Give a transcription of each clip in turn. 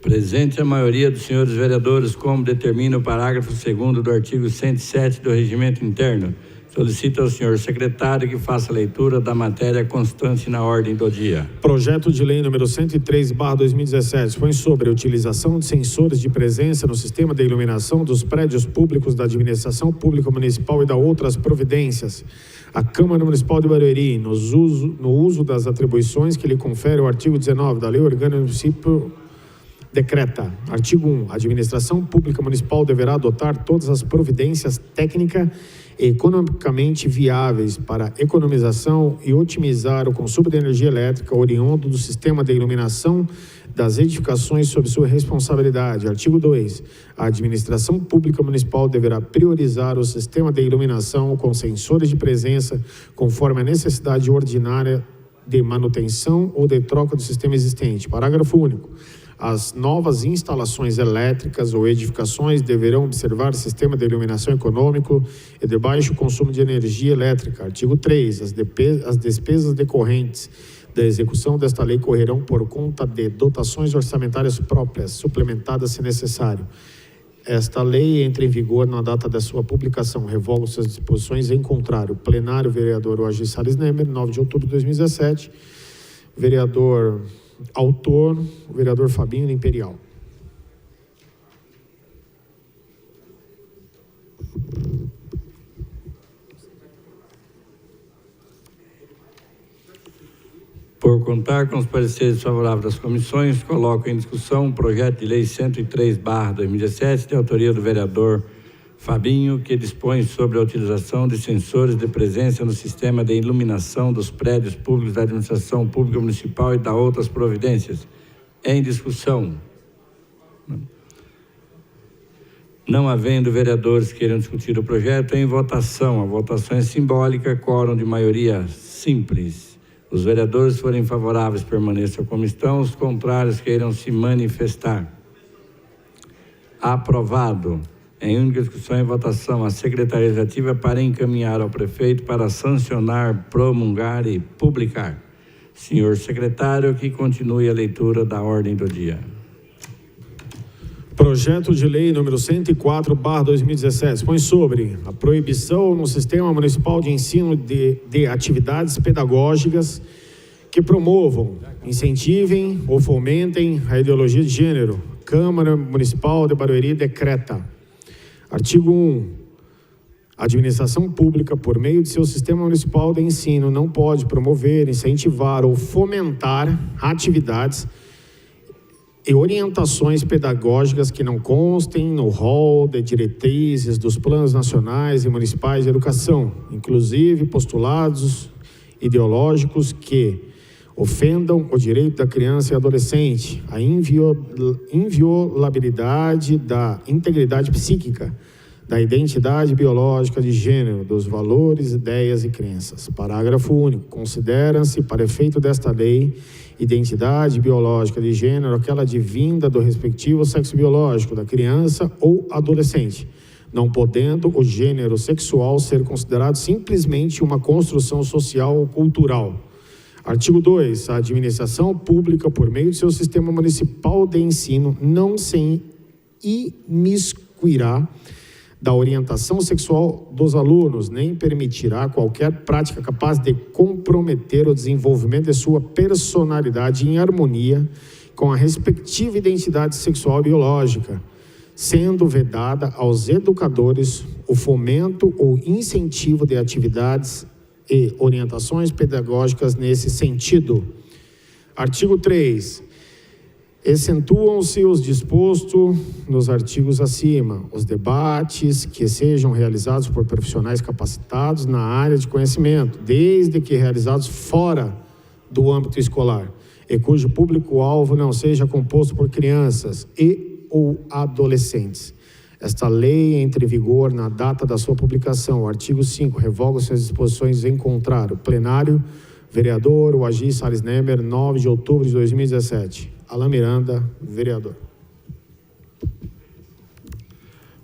Presente a maioria dos senhores vereadores, como determina o parágrafo 2º do artigo 107 do Regimento Interno, solicita ao senhor secretário que faça a leitura da matéria constante na ordem do dia. Projeto de lei número 103/2017 põe sobre a utilização de sensores de presença no sistema de iluminação dos prédios públicos da administração pública municipal e da outras providências. A Câmara Municipal de Barueri, no uso das atribuições que lhe confere o artigo 19 da Lei Orgânica do Município, decreta. Artigo 1. A administração pública municipal deverá adotar todas as providências técnicas e economicamente viáveis para economização e otimizar o consumo de energia elétrica oriundo do sistema de iluminação das edificações sob sua responsabilidade. Artigo 2. A administração pública municipal deverá priorizar o sistema de iluminação com sensores de presença conforme a necessidade ordinária de manutenção ou de troca do sistema existente. Parágrafo único. As novas instalações elétricas ou edificações deverão observar o sistema de iluminação econômico e de baixo consumo de energia elétrica. Artigo 3. As despesas decorrentes da execução desta lei correrão por conta de dotações orçamentárias próprias, suplementadas se necessário. Esta lei entra em vigor na data da sua publicação. Revogo suas disposições em contrário. Plenário, vereador Oagi Salles Nemer, 9 de outubro de 2017. Vereador autor, o vereador Fabinho do Imperial. Por contar com os pareceres favoráveis das comissões, coloco em discussão o projeto de lei 103/2017, de autoria do vereador Fabinho, que dispõe sobre a utilização de sensores de presença no sistema de iluminação dos prédios públicos da administração pública municipal e da outras providências. Em discussão. Não havendo vereadores que queiram discutir o projeto, em votação. A votação é simbólica, quórum de maioria simples. Os vereadores forem favoráveis, permaneçam como estão. Os contrários queiram se manifestar. Aprovado. Em única discussão e votação, a Secretaria Executiva para encaminhar ao prefeito para sancionar, promulgar e publicar. Senhor secretário, que continue a leitura da ordem do dia. Projeto de lei número 104/2017 põe sobre a proibição no sistema municipal de ensino de atividades pedagógicas que promovam, incentivem ou fomentem a ideologia de gênero. Câmara Municipal de Barueri decreta. Artigo 1. A administração pública, por meio de seu sistema municipal de ensino, não pode promover, incentivar ou fomentar atividades e orientações pedagógicas que não constem no rol de diretrizes dos planos nacionais e municipais de educação, inclusive postulados ideológicos que ofendam o direito da criança e adolescente, a inviolabilidade da integridade psíquica, da identidade biológica de gênero, dos valores, ideias e crenças. Parágrafo único. Considera-se, para efeito desta lei, identidade biológica de gênero aquela advinda do respectivo sexo biológico da criança ou adolescente, não podendo o gênero sexual ser considerado simplesmente uma construção social ou cultural. Artigo 2. A administração pública, por meio de seu sistema municipal de ensino, não se imiscuirá da orientação sexual dos alunos, nem permitirá qualquer prática capaz de comprometer o desenvolvimento de sua personalidade em harmonia com a respectiva identidade sexual e biológica, sendo vedada aos educadores o fomento ou incentivo de atividades e orientações pedagógicas nesse sentido. Artigo 3. Excetuam-se os dispostos nos artigos acima, os debates que sejam realizados por profissionais capacitados na área de conhecimento, desde que realizados fora do âmbito escolar, e cujo público-alvo não seja composto por crianças e ou adolescentes. Esta lei entra em vigor na data da sua publicação. Artigo 5. Revoga-se as disposições em contrário. Plenário, vereador Oagi Salles Nemer, 9 de outubro de 2017. Alain Miranda, vereador.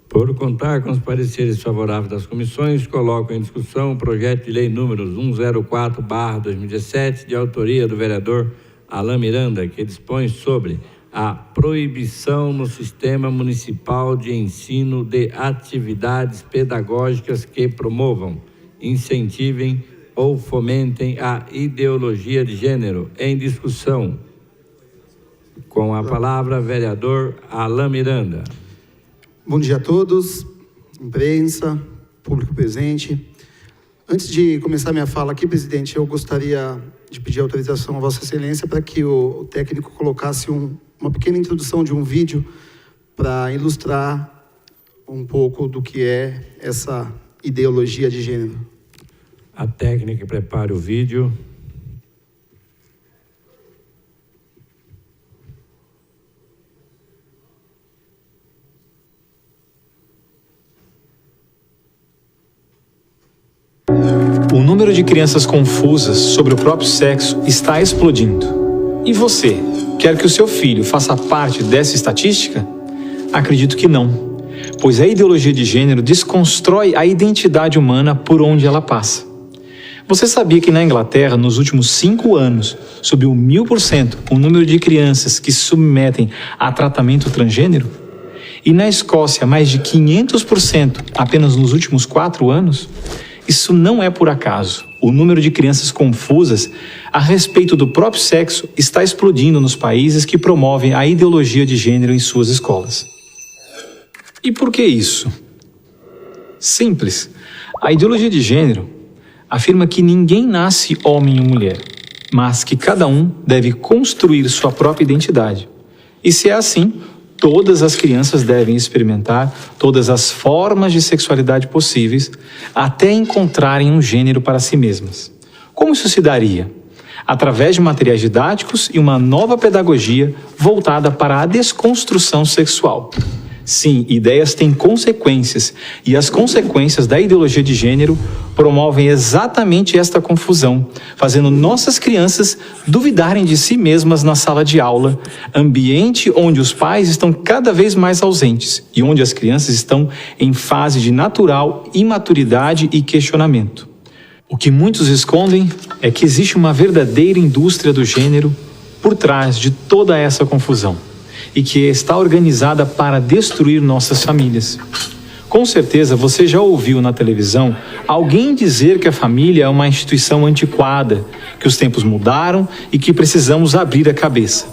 Por contar com os pareceres favoráveis das comissões, coloco em discussão o projeto de lei número 104/2017, de autoria do vereador Alain Miranda, que dispõe sobre a proibição no sistema municipal de ensino de atividades pedagógicas que promovam, incentivem ou fomentem a ideologia de gênero. Em discussão. Com a palavra, vereador Alain Miranda. Bom dia a todos, imprensa, público presente. Antes de começar minha fala aqui, presidente, eu gostaria de pedir autorização a Vossa Excelência para que o técnico colocasse uma pequena introdução de um vídeo para ilustrar um pouco do que é essa ideologia de gênero. A técnica prepare o vídeo. O número de crianças confusas sobre o próprio sexo está explodindo. E você, quer que o seu filho faça parte dessa estatística? Acredito que não, pois a ideologia de gênero desconstrói a identidade humana por onde ela passa. Você sabia que na Inglaterra, nos últimos 5 anos, subiu 1000% o número de crianças que se submetem a tratamento transgênero? E na Escócia, mais de 500% apenas nos últimos 4 anos? Isso não é por acaso. O número de crianças confusas a respeito do próprio sexo está explodindo nos países que promovem a ideologia de gênero em suas escolas. E por que isso? Simples. A ideologia de gênero afirma que ninguém nasce homem ou mulher, mas que cada um deve construir sua própria identidade. E se é assim, todas as crianças devem experimentar todas as formas de sexualidade possíveis até encontrarem um gênero para si mesmas. Como isso se daria? Através de materiais didáticos e uma nova pedagogia voltada para a desconstrução sexual. Sim, ideias têm consequências, e as consequências da ideologia de gênero promovem exatamente esta confusão, fazendo nossas crianças duvidarem de si mesmas na sala de aula, ambiente onde os pais estão cada vez mais ausentes e onde as crianças estão em fase de natural imaturidade e questionamento. O que muitos escondem é que existe uma verdadeira indústria do gênero por trás de toda essa confusão, e que está organizada para destruir nossas famílias. Com certeza você já ouviu na televisão alguém dizer que a família é uma instituição antiquada, que os tempos mudaram e que precisamos abrir a cabeça.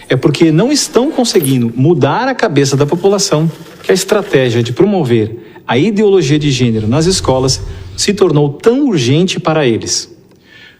É porque não estão conseguindo mudar a cabeça da população que a estratégia de promover a ideologia de gênero nas escolas se tornou tão urgente para eles.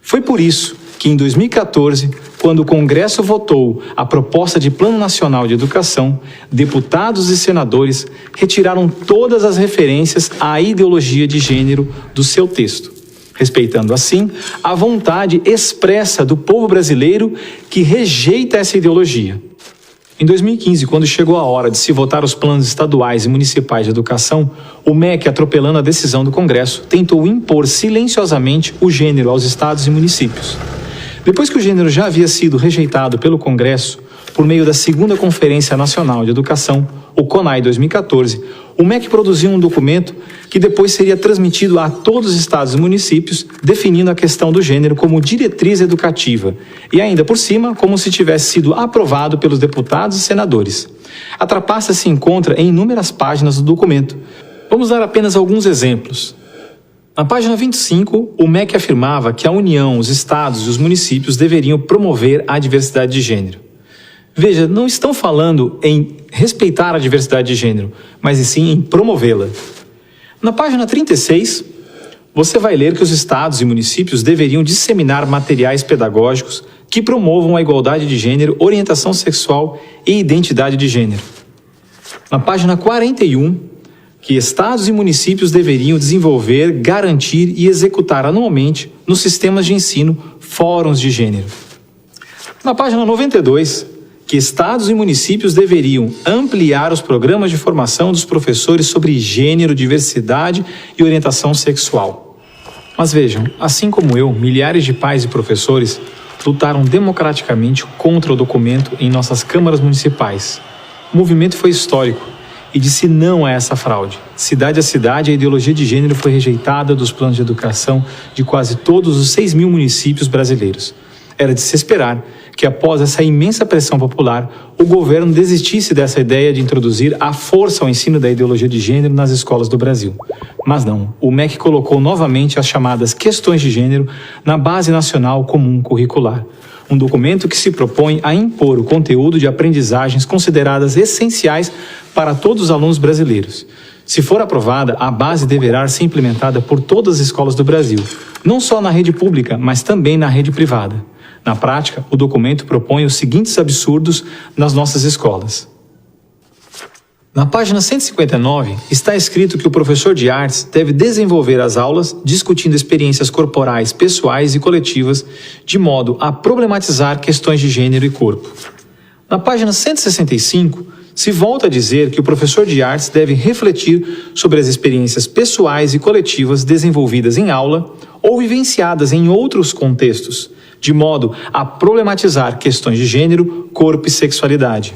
Foi por isso que em 2014, quando o Congresso votou a proposta de Plano Nacional de Educação, deputados e senadores retiraram todas as referências à ideologia de gênero do seu texto, respeitando assim a vontade expressa do povo brasileiro que rejeita essa ideologia. Em 2015, quando chegou a hora de se votar os planos estaduais e municipais de educação, o MEC, atropelando a decisão do Congresso, tentou impor silenciosamente o gênero aos estados e municípios. Depois que o gênero já havia sido rejeitado pelo Congresso, por meio da 2ª Conferência Nacional de Educação, o CONAE 2014, o MEC produziu um documento que depois seria transmitido a todos os estados e municípios, definindo a questão do gênero como diretriz educativa, e ainda por cima, como se tivesse sido aprovado pelos deputados e senadores. A trapaça se encontra em inúmeras páginas do documento. Vamos dar apenas alguns exemplos. Na página 25, o MEC afirmava que a União, os estados e os municípios deveriam promover a diversidade de gênero. Veja, não estão falando em respeitar a diversidade de gênero, mas sim em promovê-la. Na página 36, você vai ler que os estados e municípios deveriam disseminar materiais pedagógicos que promovam a igualdade de gênero, orientação sexual e identidade de gênero. Na página 41, que estados e municípios deveriam desenvolver, garantir e executar anualmente nos sistemas de ensino fóruns de gênero. Na página 92, que estados e municípios deveriam ampliar os programas de formação dos professores sobre gênero, diversidade e orientação sexual. Mas vejam, assim como eu, milhares de pais e professores lutaram democraticamente contra o documento em nossas câmaras municipais. O movimento foi histórico e disse não a essa fraude. Cidade a cidade, a ideologia de gênero foi rejeitada dos planos de educação de quase todos os 6.000 municípios brasileiros. Era de se esperar que após essa imensa pressão popular, o governo desistisse dessa ideia de introduzir à força o ensino da ideologia de gênero nas escolas do Brasil. Mas não, o MEC colocou novamente as chamadas questões de gênero na Base Nacional Comum Curricular, um documento que se propõe a impor o conteúdo de aprendizagens consideradas essenciais para todos os alunos brasileiros. Se for aprovada, a base deverá ser implementada por todas as escolas do Brasil, não só na rede pública, mas também na rede privada. Na prática, o documento propõe os seguintes absurdos nas nossas escolas. Na página 159, está escrito que o professor de artes deve desenvolver as aulas discutindo experiências corporais, pessoais e coletivas, de modo a problematizar questões de gênero e corpo. Na página 165, se volta a dizer que o professor de artes deve refletir sobre as experiências pessoais e coletivas desenvolvidas em aula ou vivenciadas em outros contextos, de modo a problematizar questões de gênero, corpo e sexualidade.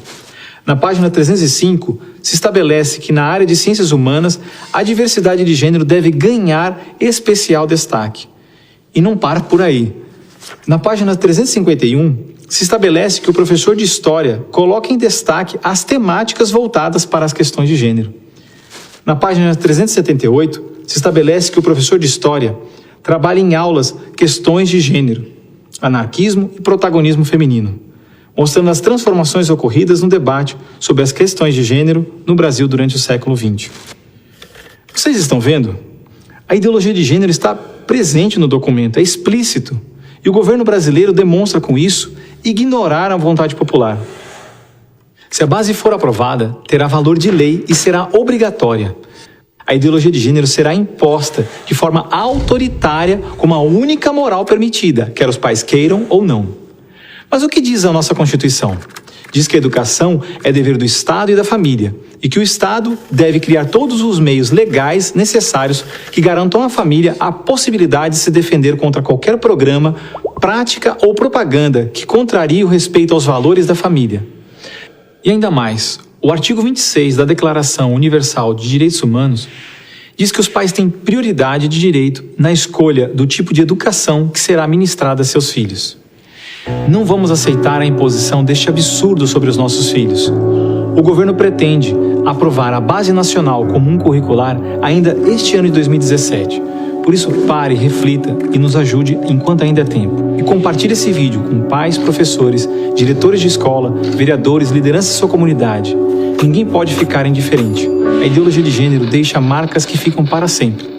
Na página 305, se estabelece que na área de ciências humanas, a diversidade de gênero deve ganhar especial destaque. E não para por aí. Na página 351, se estabelece que o professor de História coloque em destaque as temáticas voltadas para as questões de gênero. Na página 378, se estabelece que o professor de História trabalhe em aulas questões de gênero, anarquismo e protagonismo feminino, mostrando as transformações ocorridas no debate sobre as questões de gênero no Brasil durante o século XX. Vocês estão vendo? A ideologia de gênero está presente no documento, é explícito, e o governo brasileiro demonstra com isso ignorar a vontade popular. Se a base for aprovada, terá valor de lei e será obrigatória. A ideologia de gênero será imposta de forma autoritária como a única moral permitida, quer os pais queiram ou não. Mas o que diz a nossa Constituição? Diz que a educação é dever do Estado e da família, e que o Estado deve criar todos os meios legais necessários que garantam à família a possibilidade de se defender contra qualquer programa, prática ou propaganda que contrarie o respeito aos valores da família. E ainda mais, o artigo 26 da Declaração Universal de Direitos Humanos diz que os pais têm prioridade de direito na escolha do tipo de educação que será ministrada a seus filhos. Não vamos aceitar a imposição deste absurdo sobre os nossos filhos. O governo pretende aprovar a Base Nacional Comum Curricular ainda este ano de 2017. Por isso, pare, reflita e nos ajude enquanto ainda é tempo. E compartilhe esse vídeo com pais, professores, diretores de escola, vereadores, lideranças da sua comunidade. Ninguém pode ficar indiferente. A ideologia de gênero deixa marcas que ficam para sempre.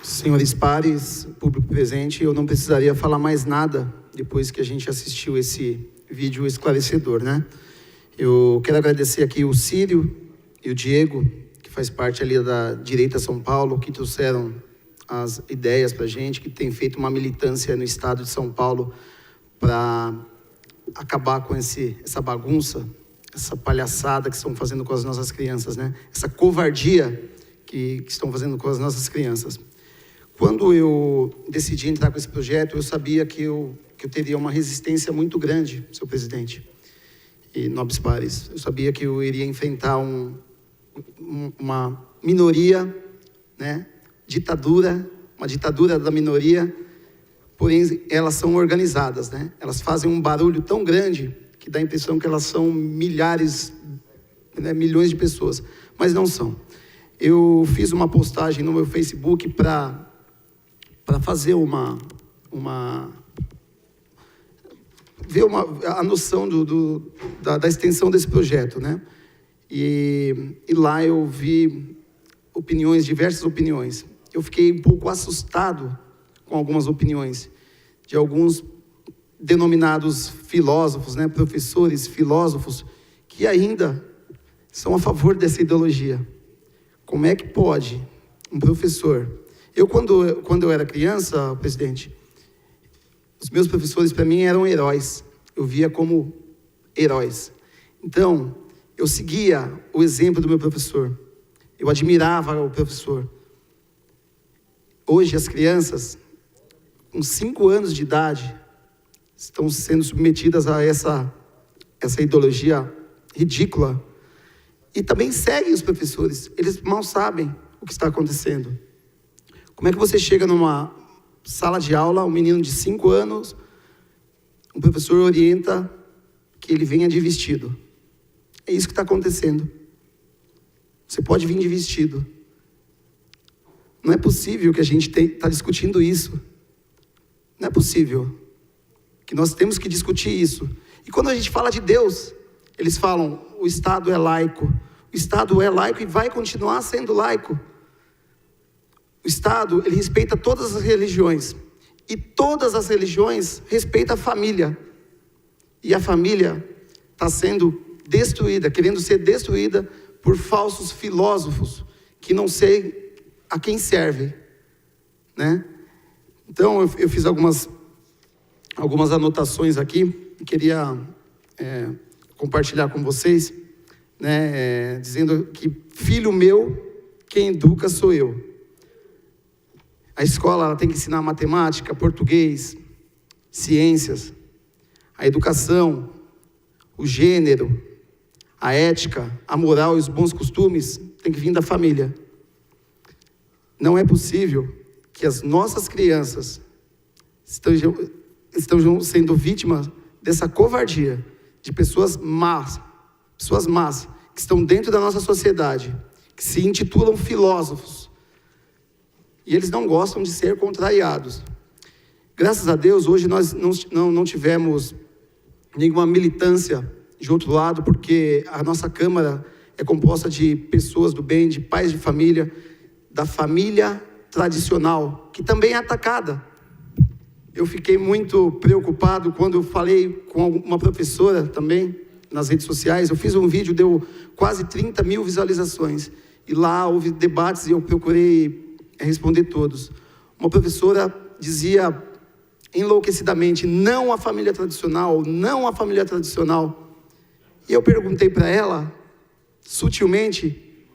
Senhores pares, público presente, eu não precisaria falar mais nada depois que a gente assistiu esse vídeo esclarecedor, né? Eu quero agradecer aqui o Círio e o Diego, que faz parte ali da Direita São Paulo, que trouxeram as ideias para a gente, que tem feito uma militância no estado de São Paulo para acabar com essa bagunça, essa palhaçada que estão fazendo com as nossas crianças, né? Essa covardia que estão fazendo com as nossas crianças. Quando eu decidi entrar com esse projeto, eu sabia que eu teria uma resistência muito grande, senhor presidente e nobres pares. Eu sabia que eu iria enfrentar uma minoria, né? Uma ditadura da minoria, porém elas são organizadas, né? Elas fazem um barulho tão grande que dá a impressão que elas são milhares, né, milhões de pessoas, mas não são. Eu fiz uma postagem no meu Facebook para fazer ver a noção da extensão desse projeto, né? E lá eu vi diversas opiniões. Eu fiquei um pouco assustado com algumas opiniões de alguns denominados filósofos, né? Professores, filósofos, que ainda são a favor dessa ideologia. Como é que pode um professor... Quando eu era criança, presidente, os meus professores, para mim, eram heróis. Eu via como heróis. Então, eu seguia o exemplo do meu professor. Eu admirava o professor. Hoje, as crianças, com 5 anos de idade, estão sendo submetidas a essa ideologia ridícula, e também seguem os professores. Eles mal sabem o que está acontecendo. Como é que você chega numa sala de aula, um menino de 5 anos, um professor orienta que ele venha de vestido? É isso que está acontecendo. Você pode vir de vestido. Não é possível que a gente está discutindo isso. Não é possível que nós temos que discutir isso. E quando a gente fala de Deus, eles falam, o Estado é laico. O Estado é laico e vai continuar sendo laico. O Estado, ele respeita todas as religiões. E todas as religiões respeitam a família. E a família está sendo destruída, querendo ser destruída por falsos filósofos, que não sei a quem servem, né? Então, eu fiz algumas anotações aqui, e queria compartilhar com vocês, né, dizendo que, filho meu, quem educa sou eu. A escola ela tem que ensinar matemática, português, ciências, a educação, o gênero, a ética, a moral e os bons costumes tem que vir da família. Não é possível que as nossas crianças estejam sendo vítimas dessa covardia de pessoas más, que estão dentro da nossa sociedade, que se intitulam filósofos, e eles não gostam de ser contrariados. Graças a Deus, hoje nós não tivemos nenhuma militância de outro lado, porque a nossa Câmara é composta de pessoas do bem, de pais de família, da família tradicional, que também é atacada. Eu fiquei muito preocupado quando eu falei com uma professora também, nas redes sociais. Eu fiz um vídeo, deu quase 30 mil visualizações, e lá houve debates e eu procurei responder todos. Uma professora dizia enlouquecidamente, não à família tradicional, não à família tradicional. E eu perguntei para ela, sutilmente,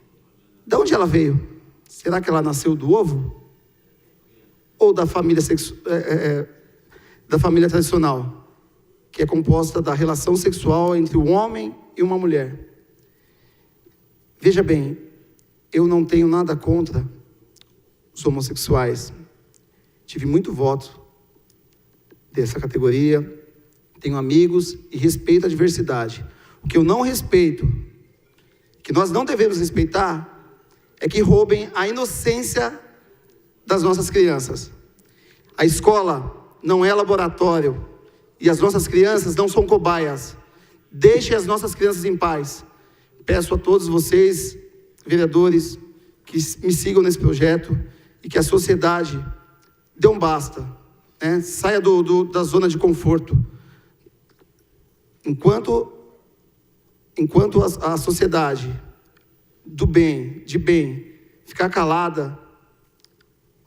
de onde ela veio? Será que ela nasceu do ovo? Ou da família tradicional, que é composta da relação sexual entre um homem e uma mulher? Veja bem, eu não tenho nada contra os homossexuais. Tive muito voto dessa categoria, tenho amigos e respeito a diversidade. O que eu não respeito, que nós não devemos respeitar, é que roubem a inocência das nossas crianças. A escola não é laboratório e as nossas crianças não são cobaias. Deixem as nossas crianças em paz. Peço a todos vocês, vereadores, que me sigam nesse projeto e que a sociedade dê um basta, né? Saia da zona de conforto. Enquanto a sociedade de bem, ficar calada,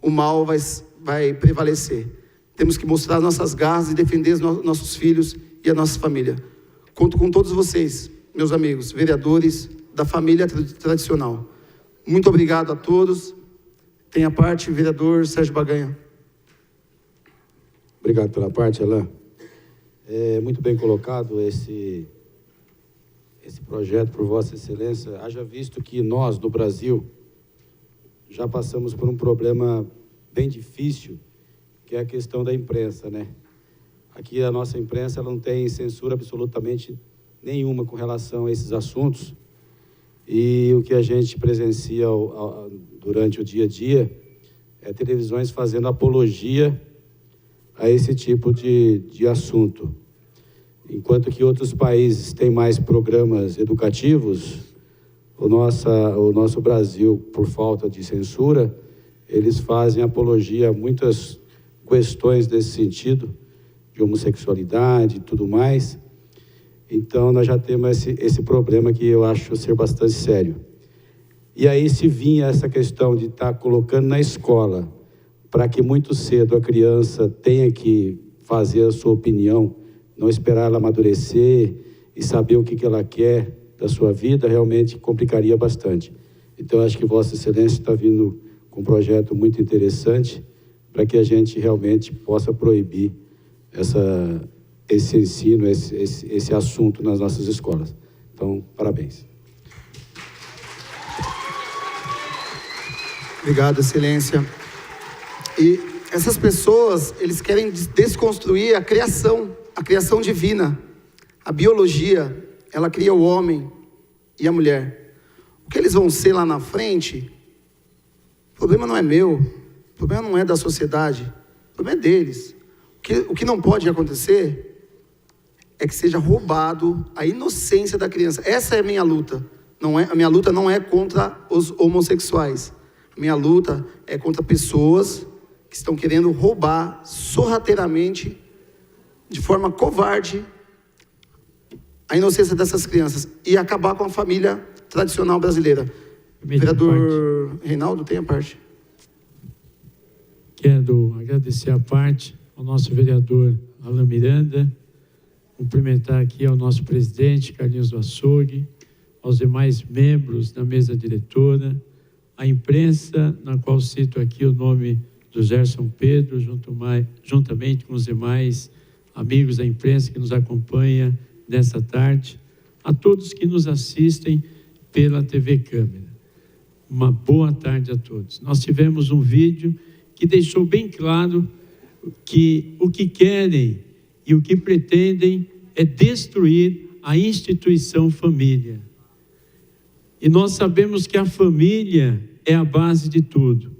o mal vai prevalecer. Temos que mostrar nossas garras e defender os nossos filhos e a nossa família. Conto com todos vocês, meus amigos, vereadores da família tradicional. Muito obrigado a todos. Tem a parte, vereador Sérgio Baganha. Obrigado pela parte, Alain. Muito bem colocado esse projeto por Vossa Excelência. Haja visto que nós, no Brasil, já passamos por um problema bem difícil, que é a questão da imprensa, né? Aqui a nossa imprensa ela não tem censura absolutamente nenhuma com relação a esses assuntos. E o que a gente presencia durante o dia a dia é televisões fazendo apologia a esse tipo de assunto. Enquanto que outros países têm mais programas educativos, o nosso Brasil, por falta de censura, eles fazem apologia a muitas questões desse sentido, de homossexualidade e tudo mais. Então, nós já temos esse problema que eu acho ser bastante sério. E aí, se vinha essa questão de estar colocando na escola, para que muito cedo a criança tenha que fazer a sua opinião, não esperar ela amadurecer e saber o que ela quer da sua vida, realmente complicaria bastante. Então, acho que Vossa Excelência está vindo com um projeto muito interessante para que a gente realmente possa proibir esse ensino, esse assunto nas nossas escolas. Então, parabéns. Obrigado, Excelência. E essas pessoas, eles querem desconstruir a criação divina. A biologia, ela cria o homem e a mulher. O que eles vão ser lá na frente, o problema não é meu, o problema não é da sociedade, o problema é deles. O que não pode acontecer é que seja roubado a inocência da criança. Essa é a minha luta. A minha luta não é contra os homossexuais. A minha luta é contra pessoas que estão querendo roubar sorrateiramente, de forma covarde, a inocência dessas crianças e acabar com a família tradicional brasileira. Vereador Reinaldo, tem a parte. Quero agradecer a parte ao nosso vereador Alan Miranda, cumprimentar aqui ao nosso presidente Carlinhos do Açougue, aos demais membros da mesa diretora, a imprensa, na qual cito aqui o nome do Gerson Pedro, juntamente com os demais amigos da imprensa que nos acompanha nesta tarde, a todos que nos assistem pela TV Câmara. Uma boa tarde a todos. Nós tivemos um vídeo que deixou bem claro que o que querem e o que pretendem é destruir a instituição família. E nós sabemos que a família é a base de tudo.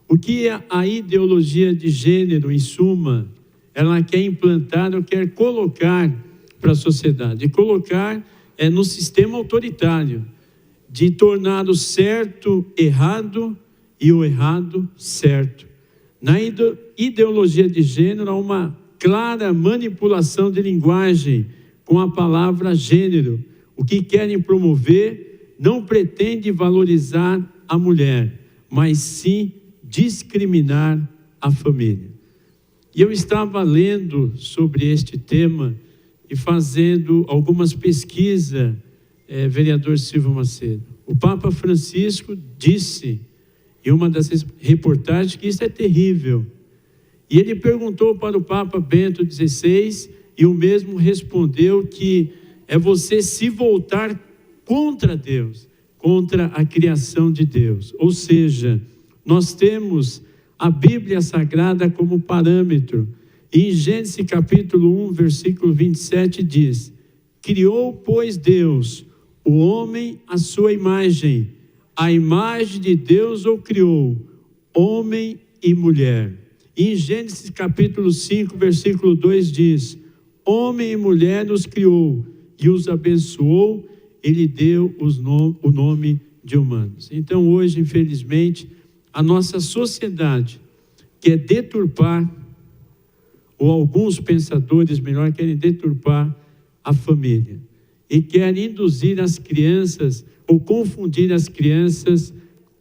O que a ideologia de gênero, em suma, ela quer implantar ou quer colocar para a sociedade? E colocar no sistema autoritário, de tornar o certo errado e o errado certo. Na ideologia de gênero, há uma clara manipulação de linguagem com a palavra gênero. O que querem promover não pretende valorizar a mulher, mas sim discriminar a família. E eu estava lendo sobre este tema e fazendo algumas pesquisas, vereador Silvio Macedo. O Papa Francisco disse, em uma das reportagens, que isso é terrível. E ele perguntou para o Papa Bento XVI, e o mesmo respondeu que é você se voltar contra Deus, contra a criação de Deus. Ou seja, nós temos a Bíblia Sagrada como parâmetro. E em Gênesis capítulo 1, versículo 27 diz: criou, pois, Deus o homem à sua imagem, a imagem de Deus o criou, homem e mulher. E em Gênesis capítulo 5, versículo 2 diz: homem e mulher nos criou e os abençoou, e lhe deu o nome de humanos. Então hoje, infelizmente, a nossa sociedade quer deturpar, ou alguns pensadores, melhor, querem deturpar a família. E querem induzir as crianças, ou confundir as crianças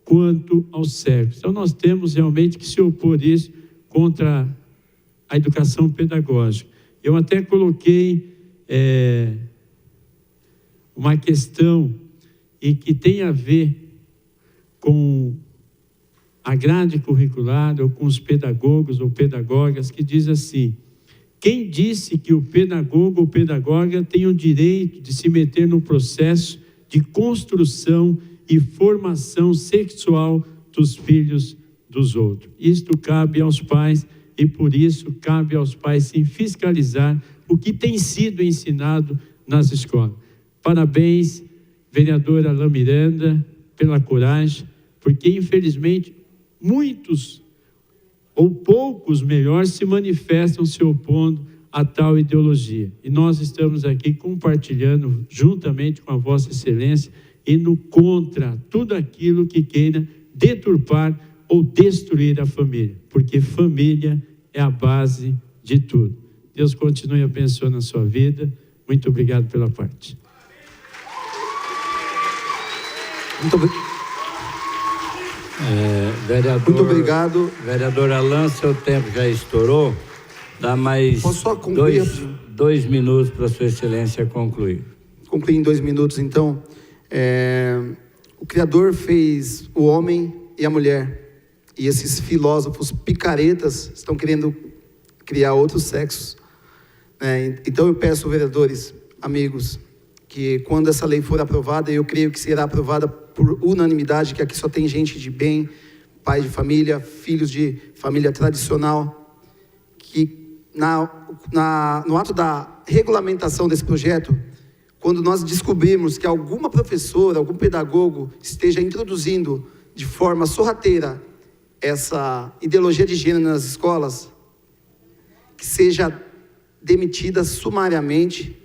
quanto ao sexo. Então nós temos realmente que se opor isso contra a educação pedagógica. Eu até coloquei uma questão e que tem a ver com a grade curricular, ou com os pedagogos ou pedagogas, que diz assim: quem disse que o pedagogo ou pedagoga tem o direito de se meter no processo de construção e formação sexual dos filhos dos outros? Isto cabe aos pais, e por isso cabe aos pais sim fiscalizar o que tem sido ensinado nas escolas. Parabéns, vereadora Alan Miranda, pela coragem, porque infelizmente muitos, ou poucos melhor, se manifestam se opondo a tal ideologia. E nós estamos aqui compartilhando, juntamente com a Vossa Excelência, indo contra tudo aquilo que queira deturpar ou destruir a família, porque família é a base de tudo. Deus continue abençoando a sua vida. Muito obrigado pela parte. Vereador, muito obrigado. Vereador Alan, seu tempo já estourou. Dá mais Posso só concluir? 2 minutos para Sua Excelência concluir. Concluir em 2 minutos, então. O Criador fez o homem e a mulher. E esses filósofos picaretas estão querendo criar outros sexos. Então eu peço, vereadores, amigos, que quando essa lei for aprovada, eu creio que será aprovada por unanimidade, que aqui só tem gente de bem, pais de família, filhos de família tradicional, que no ato da regulamentação desse projeto, quando nós descobrirmos que alguma professora, algum pedagogo esteja introduzindo de forma sorrateira essa ideologia de gênero nas escolas, que seja demitida sumariamente,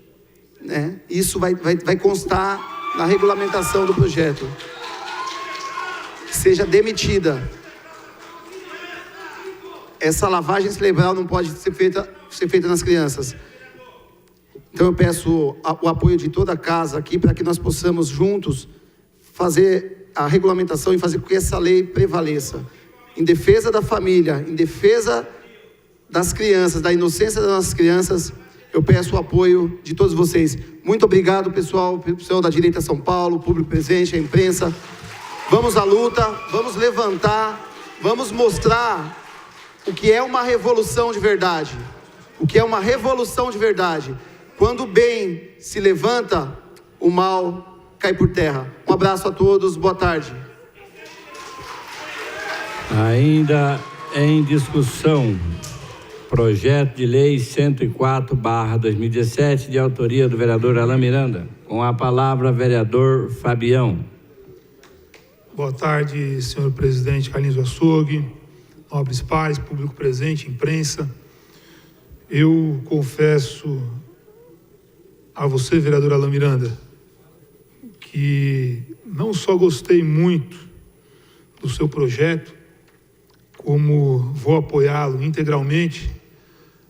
né? Isso vai constar na regulamentação do projeto. Que seja demitida. Essa lavagem cerebral não pode ser feita nas crianças. Então eu peço o apoio de toda a casa aqui para que nós possamos juntos fazer a regulamentação e fazer com que essa lei prevaleça. Em defesa da família, em defesa das crianças, da inocência das nossas crianças, eu peço o apoio de todos vocês. Muito obrigado, pessoal da direita São Paulo, público presente, a imprensa. Vamos à luta, vamos levantar, vamos mostrar o que é uma revolução de verdade. O que é uma revolução de verdade. Quando o bem se levanta, o mal cai por terra. Um abraço a todos, boa tarde. Ainda em discussão, projeto de lei 104/2017, de autoria do vereador Alain Miranda. Com a palavra, vereador Fabião. Boa tarde, senhor presidente Carlinhos Açougue, nobres pares, público presente, imprensa. Eu confesso a você, vereador Alain Miranda, que não só gostei muito do seu projeto, como vou apoiá-lo integralmente,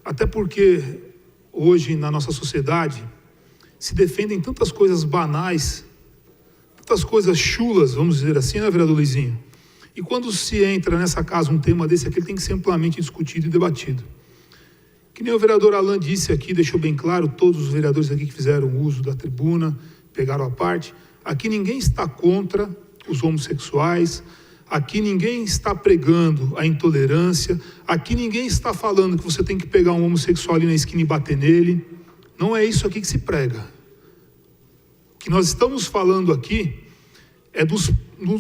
até porque hoje na nossa sociedade se defendem tantas coisas banais, tantas coisas chulas, vamos dizer assim, né, vereador Luizinho? E quando se entra nessa casa um tema desse aqui, ele tem que ser amplamente discutido e debatido. Que nem o vereador Alain disse aqui, deixou bem claro, todos os vereadores aqui que fizeram uso da tribuna, pegaram a parte, aqui ninguém está contra os homossexuais, aqui ninguém está pregando a intolerância, aqui ninguém está falando que você tem que pegar um homossexual ali na esquina e bater nele, não é isso aqui que se prega. O que nós estamos falando aqui é dos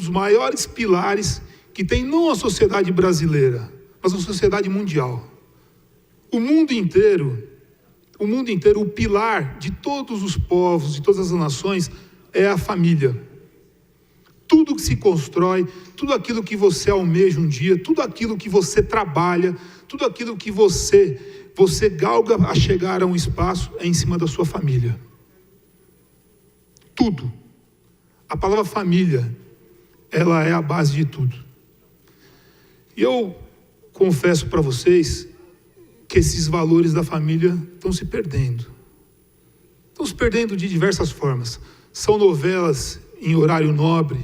maiores pilares que tem não a sociedade brasileira, mas a sociedade mundial. O mundo inteiro, o pilar de todos os povos, de todas as nações, é a família. Tudo que se constrói, tudo aquilo que você almeja um dia, tudo aquilo que você trabalha, tudo aquilo que você galga a chegar a um espaço é em cima da sua família. Tudo. A palavra família, ela é a base de tudo. E eu confesso para vocês que esses valores da família estão se perdendo. Estão se perdendo de diversas formas. São novelas em horário nobre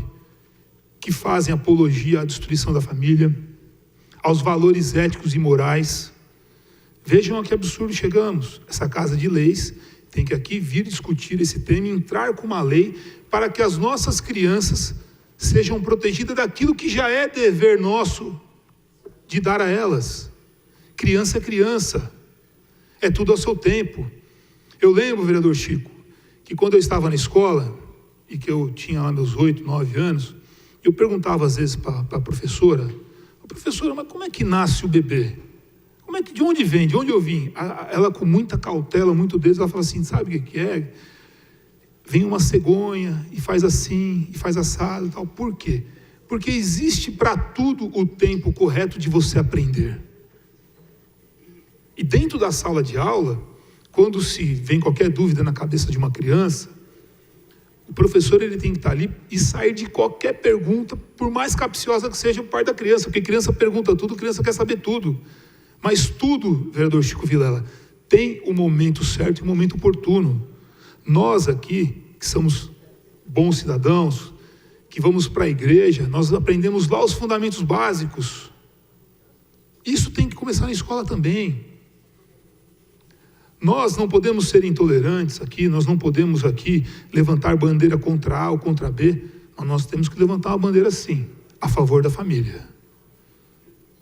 que fazem apologia à destruição da família, aos valores éticos e morais. Vejam a que absurdo chegamos. Essa casa de leis tem que aqui vir discutir esse tema e entrar com uma lei para que as nossas crianças sejam protegidas daquilo que já é dever nosso de dar a elas. Criança é criança, é tudo ao seu tempo. Eu lembro, vereador Chico, que quando eu estava na escola, e que eu tinha lá meus 8, 9 anos, eu perguntava às vezes para a professora, mas como é que nasce o bebê? De onde vem? De onde eu vim? Ela com muita cautela, muito dedo, ela fala assim, sabe o que é? Vem uma cegonha e faz assim, e faz assado e tal. Por quê? Porque existe para tudo o tempo correto de você aprender. E dentro da sala de aula, quando se vem qualquer dúvida na cabeça de uma criança, o professor ele tem que estar ali e sair de qualquer pergunta, por mais capciosa que seja, por parte da criança, porque criança pergunta tudo, criança quer saber tudo. Mas tudo, vereador Chico Vilela, tem o momento certo e o momento oportuno. Nós aqui, que somos bons cidadãos, que vamos para a igreja, nós aprendemos lá os fundamentos básicos. Isso tem que começar na escola também. Nós não podemos ser intolerantes aqui, nós não podemos aqui levantar bandeira contra A ou contra B, mas nós temos que levantar uma bandeira sim, a favor da família.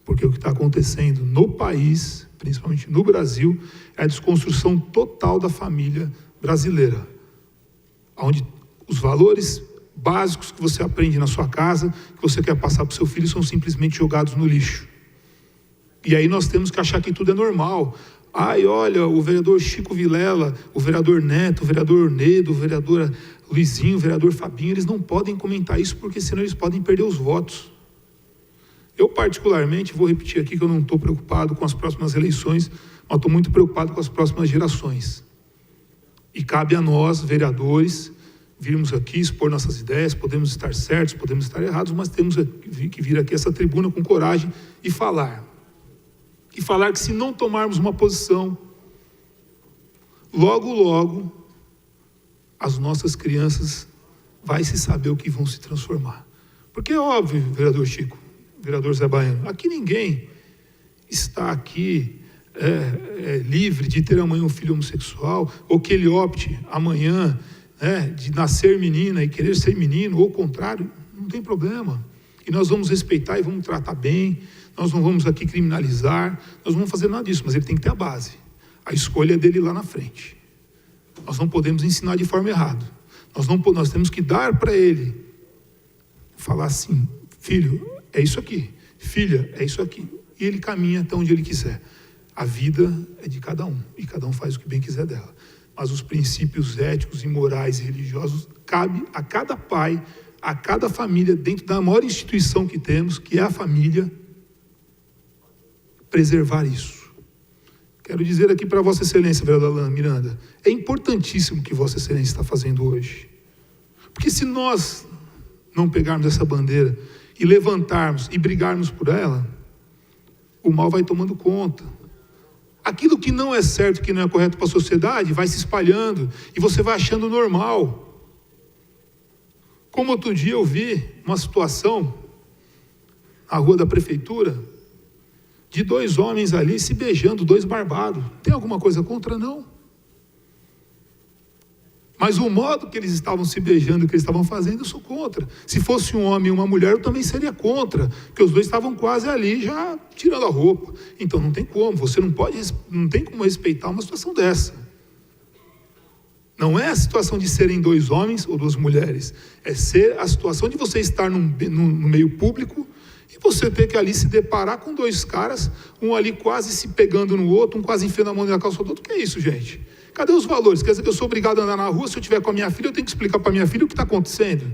Porque o que está acontecendo no país principalmente no Brasil, é a desconstrução total da família brasileira, onde os valores básicos que você aprende na sua casa, que você quer passar para o seu filho, são simplesmente jogados no lixo. E aí nós temos que achar que tudo é normal. Ai, olha, o vereador Chico Vilela, o vereador Neto, o vereador Ornedo, o vereador Luizinho, o vereador Fabinho, eles não podem comentar isso, porque senão eles podem perder os votos. Eu, particularmente, vou repetir aqui que eu não estou preocupado com as próximas eleições, mas estou muito preocupado com as próximas gerações. E cabe a nós, vereadores, virmos aqui expor nossas ideias, podemos estar certos, podemos estar errados, mas temos que vir aqui a essa tribuna com coragem e falar. E falar que se não tomarmos uma posição, logo, logo, as nossas crianças vai se saber o que vão se transformar. Porque é óbvio, vereador Chico, vereador Zé Baiano, aqui ninguém está aqui livre de ter amanhã um filho homossexual, ou que ele opte amanhã de nascer menina e querer ser menino, ou o contrário, não tem problema. E nós vamos respeitar e vamos tratar bem, nós não vamos aqui criminalizar, nós não vamos fazer nada disso, mas ele tem que ter a base. A escolha é dele lá na frente. Nós não podemos ensinar de forma errada. Nós temos que dar para ele, falar assim, filho, é isso aqui, filha, é isso aqui. E ele caminha até onde ele quiser. A vida é de cada um, e cada um faz o que bem quiser dela. Mas os princípios éticos e morais e religiosos cabe a cada pai, a cada família, dentro da maior instituição que temos, que é a família, preservar isso. Quero dizer aqui para Vossa Excelência, vereador Alain Miranda, é importantíssimo o que Vossa Excelência está fazendo hoje. Porque se nós não pegarmos essa bandeira e levantarmos e brigarmos por ela, o mal vai tomando conta. Aquilo que não é certo, que não é correto para a sociedade, vai se espalhando e você vai achando normal. Como outro dia eu vi uma situação na rua da prefeitura, de 2 homens ali se beijando, 2 barbados. Tem alguma coisa contra? Não. Mas o modo que eles estavam se beijando, que eles estavam fazendo, eu sou contra. Se fosse um homem e uma mulher, eu também seria contra, porque os 2 estavam quase ali, já tirando a roupa. Então não tem como, você não tem como respeitar uma situação dessa. Não é a situação de serem 2 homens ou 2 mulheres, é ser a situação de você estar no meio público e você ter que ali se deparar com 2 caras, um ali quase se pegando no outro, um quase enfiando a mão na calça do outro. O que é isso, gente? Cadê os valores? Quer dizer que eu sou obrigado a andar na rua, se eu estiver com a minha filha, eu tenho que explicar para a minha filha o que está acontecendo?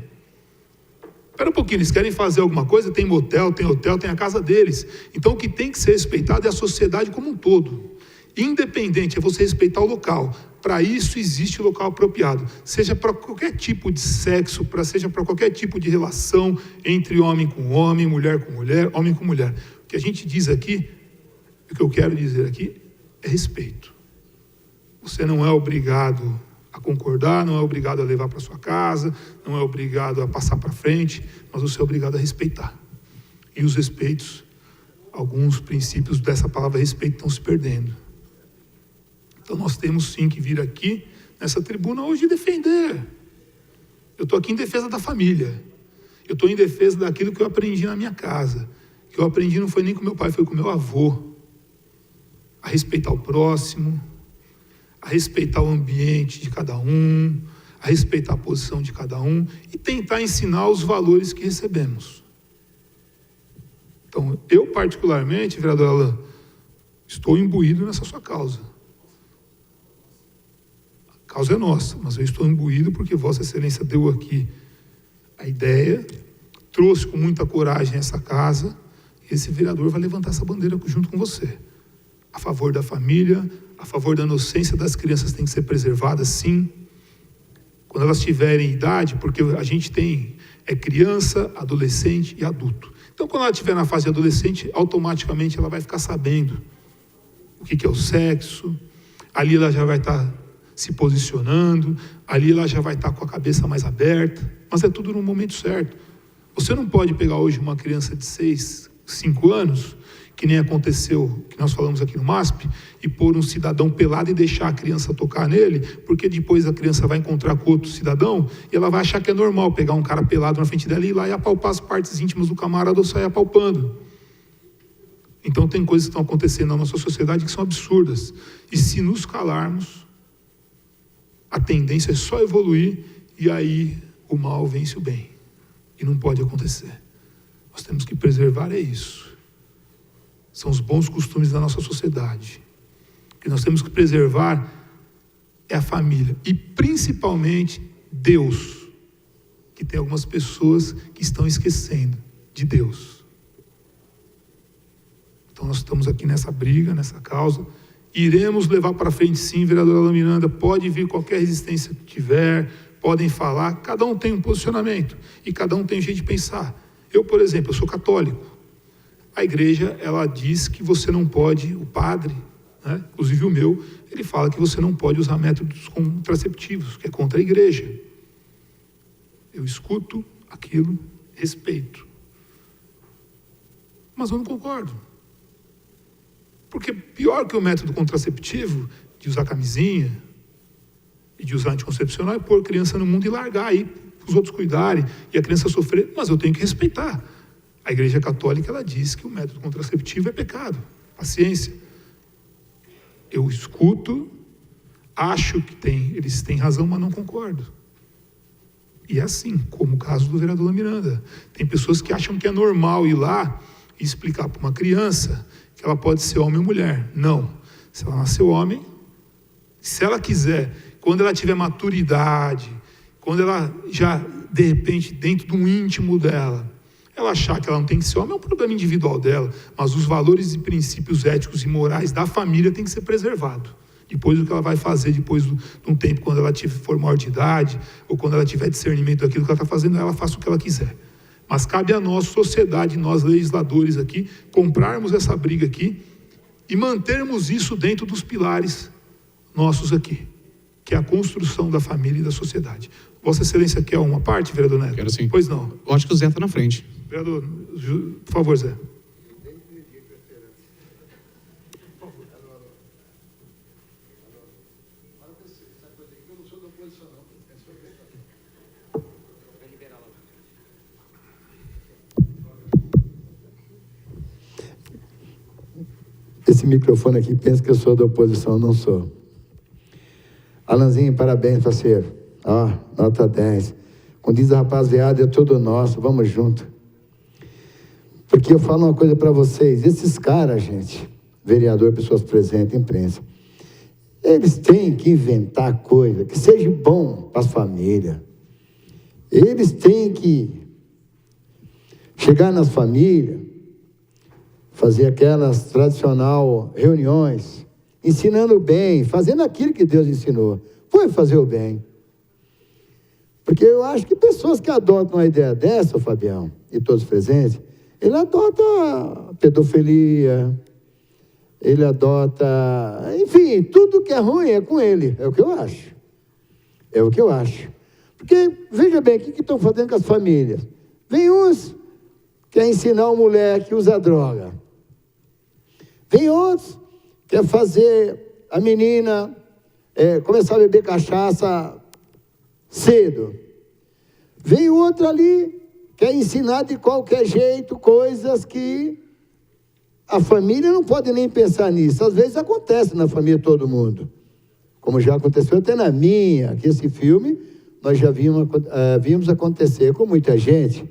Espera um pouquinho, eles querem fazer alguma coisa, tem motel, tem hotel, tem a casa deles. Então o que tem que ser respeitado é a sociedade como um todo. Independente, é você respeitar o local. Para isso existe o local apropriado. Seja para qualquer tipo de sexo, seja para qualquer tipo de relação entre homem com homem, mulher com mulher, homem com mulher. O que a gente diz aqui, o que eu quero dizer aqui, é respeito. Você não é obrigado a concordar, não é obrigado a levar para sua casa, não é obrigado a passar para frente, mas você é obrigado a respeitar. E os respeitos, alguns princípios dessa palavra respeito estão se perdendo. Então nós temos sim que vir aqui, nessa tribuna hoje, defender. Eu estou aqui em defesa da família. Eu estou em defesa daquilo que eu aprendi na minha casa. Que eu aprendi não foi nem com meu pai, foi com meu avô. A respeitar o próximo, a respeitar o ambiente de cada um, a respeitar a posição de cada um e tentar ensinar os valores que recebemos. Então, eu particularmente, vereador Alain, estou imbuído nessa sua causa. A causa é nossa, mas eu estou imbuído porque Vossa Excelência deu aqui a ideia, trouxe com muita coragem essa casa, e esse vereador vai levantar essa bandeira junto com você. A favor da família, a favor da inocência das crianças tem que ser preservada, sim. Quando elas tiverem idade, porque a gente tem criança, adolescente e adulto. Então, quando ela estiver na fase de adolescente, automaticamente ela vai ficar sabendo o que é o sexo, ali ela já vai estar se posicionando, ali ela já vai estar com a cabeça mais aberta, mas é tudo no momento certo. Você não pode pegar hoje uma criança de 6, 5 anos, que nem aconteceu, que nós falamos aqui no MASP, e pôr um cidadão pelado e deixar a criança tocar nele, porque depois a criança vai encontrar com outro cidadão e ela vai achar que é normal pegar um cara pelado na frente dela e ir lá e apalpar as partes íntimas do camarada ou sair apalpando. Então tem coisas que estão acontecendo na nossa sociedade que são absurdas. E se nos calarmos, a tendência é só evoluir e aí o mal vence o bem. E não pode acontecer. Nós temos que preservar isso. São os bons costumes da nossa sociedade. O que nós temos que preservar é a família. E principalmente Deus. Que tem algumas pessoas que estão esquecendo de Deus. Então nós estamos aqui nessa briga, nessa causa. Iremos levar para frente sim, vereadora Alain Miranda. Pode vir qualquer resistência que tiver, podem falar. Cada um tem um posicionamento e cada um tem um jeito de pensar. Eu, por exemplo, eu sou católico. A igreja, ela diz que você não pode, o padre, né, inclusive o meu, ele fala que você não pode usar métodos contraceptivos, que é contra a igreja. Eu escuto aquilo, respeito. Mas eu não concordo. Porque pior que o método contraceptivo, de usar camisinha e de usar anticoncepcional, é pôr a criança no mundo e largar aí, para os outros cuidarem, e a criança sofrer. Mas eu tenho que respeitar. A Igreja Católica, ela diz que o método contraceptivo é pecado. Paciência. Eu escuto, acho que eles têm razão, mas não concordo. E é assim, como o caso do vereador Miranda. Tem pessoas que acham que é normal ir lá e explicar para uma criança que ela pode ser homem ou mulher. Não. Se ela nasceu homem, se ela quiser, quando ela tiver maturidade, quando ela já, de repente, dentro do íntimo dela, ela achar que ela não tem que ser homem, é um problema individual dela, mas os valores e princípios éticos e morais da família têm que ser preservados. Depois do que ela vai fazer, depois de um tempo, quando ela for maior de idade, ou quando ela tiver discernimento daquilo que ela está fazendo, ela faça o que ela quiser. Mas cabe a nós, sociedade, nós legisladores aqui, comprarmos essa briga aqui e mantermos isso dentro dos pilares nossos aqui, que é a construção da família e da sociedade. Vossa Excelência quer uma parte, vereador Neto? Quero sim. Pois não. Eu acho que o Zé está na frente. Vereador, por favor, Zé. Esse microfone aqui pensa que eu sou da oposição, não sou. Alanzinho, parabéns, parceiro. Ó, nota 10. Como diz a rapaziada, é tudo nosso, vamos junto. Porque eu falo uma coisa para vocês, esses caras, gente, vereador, pessoas presentes, imprensa, eles têm que inventar coisa que seja bom para as famílias. Eles têm que chegar nas famílias, fazer aquelas tradicional reuniões, ensinando bem, fazendo aquilo que Deus ensinou. Foi fazer o bem. Porque eu acho que pessoas que adotam uma ideia dessa, Fabião, e todos presentes, ele adota pedofilia, ele adota, enfim, tudo que é ruim é com ele, é o que eu acho. É o que eu acho. Porque, veja bem, o que estão fazendo com as famílias? Vem uns que quer ensinar o moleque a usar droga. Vem outros que quer fazer a menina começar a beber cachaça cedo. Vem outro ali, quer ensinar de qualquer jeito coisas que a família não pode nem pensar nisso. Às vezes acontece na família de todo mundo. Como já aconteceu até na minha, que esse filme nós já vimos acontecer com muita gente.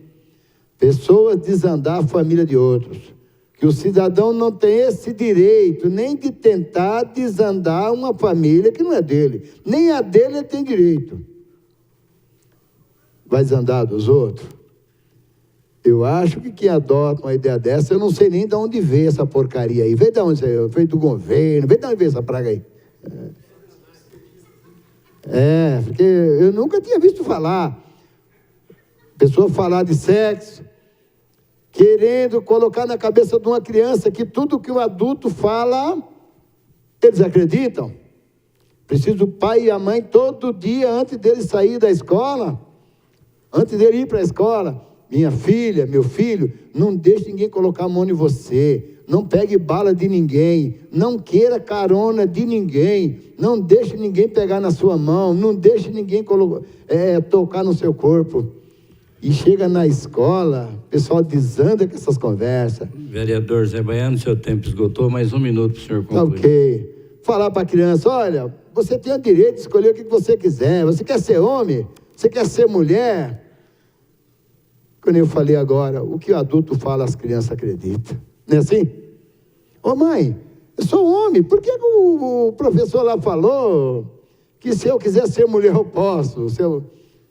Pessoas desandar a família de outros. Que o cidadão não tem esse direito nem de tentar desandar uma família que não é dele. Nem a dele ele tem direito. Vai desandar dos outros? Eu acho que quem adota uma ideia dessa, eu não sei nem de onde veio essa porcaria aí. Veio de onde veio? Veio do governo, veio de onde veio essa praga aí? Porque eu nunca tinha visto falar. Pessoa falar de sexo, querendo colocar na cabeça de uma criança que tudo que o adulto fala, eles acreditam. Precisa o pai e a mãe todo dia, antes dele sair da escola, antes dele ir para a escola, minha filha, meu filho, não deixe ninguém colocar a mão em você, não pegue bala de ninguém, não queira carona de ninguém, não deixe ninguém pegar na sua mão, não deixe ninguém tocar no seu corpo. E chega na escola, o pessoal desanda com essas conversas. Vereador Zé Baiano, seu tempo esgotou, mais 1 minuto para o senhor concluir. Ok. Falar para a criança, olha, você tem o direito de escolher o que você quiser. Você quer ser homem? Você quer ser mulher? Quando eu falei agora, o que o adulto fala, as crianças acreditam. Não é assim? Ô mãe, eu sou homem, por que o professor lá falou que se eu quiser ser mulher eu posso?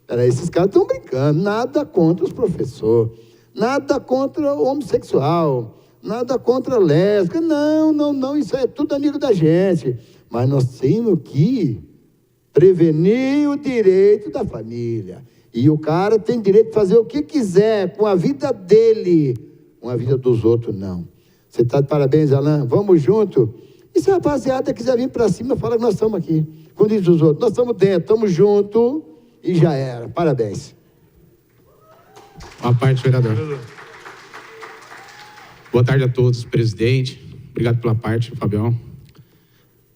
Peraí, esses caras estão brincando. Nada contra os professores, nada contra o homossexual, nada contra a lésbica. Não, isso é tudo amigo da gente. Mas nós temos que prevenir o direito da família. E o cara tem direito de fazer o que quiser com a vida dele, com a vida dos outros, não. Você está de parabéns, Alain? Vamos junto. E se a rapaziada quiser vir para cima, fala que nós estamos aqui. Como diz os outros, nós estamos dentro, estamos juntos e já era. Parabéns. Uma parte, vereador. Boa tarde a todos, presidente. Obrigado pela parte, Fabião.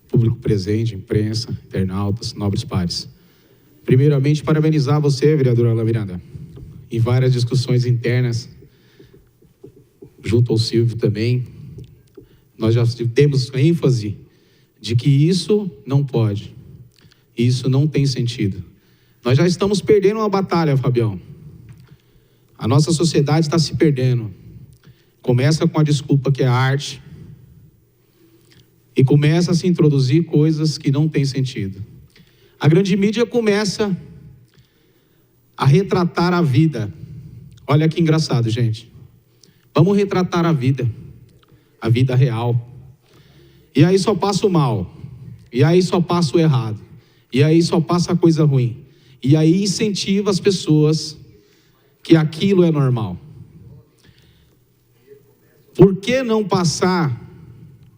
Público presente, imprensa, internautas, nobres pares. Primeiramente, parabenizar você, vereador Alain Miranda, em várias discussões internas, junto ao Silvio também. Nós já temos ênfase de que isso não pode, isso não tem sentido. Nós já estamos perdendo uma batalha, Fabião. A nossa sociedade está se perdendo. Começa com a desculpa que é arte e começa a se introduzir coisas que não têm sentido. A grande mídia começa a retratar a vida. Olha que engraçado, gente. Vamos retratar a vida real. E aí só passa o mal. E aí só passa o errado. E aí só passa a coisa ruim. E aí incentiva as pessoas que aquilo é normal. Por que não passar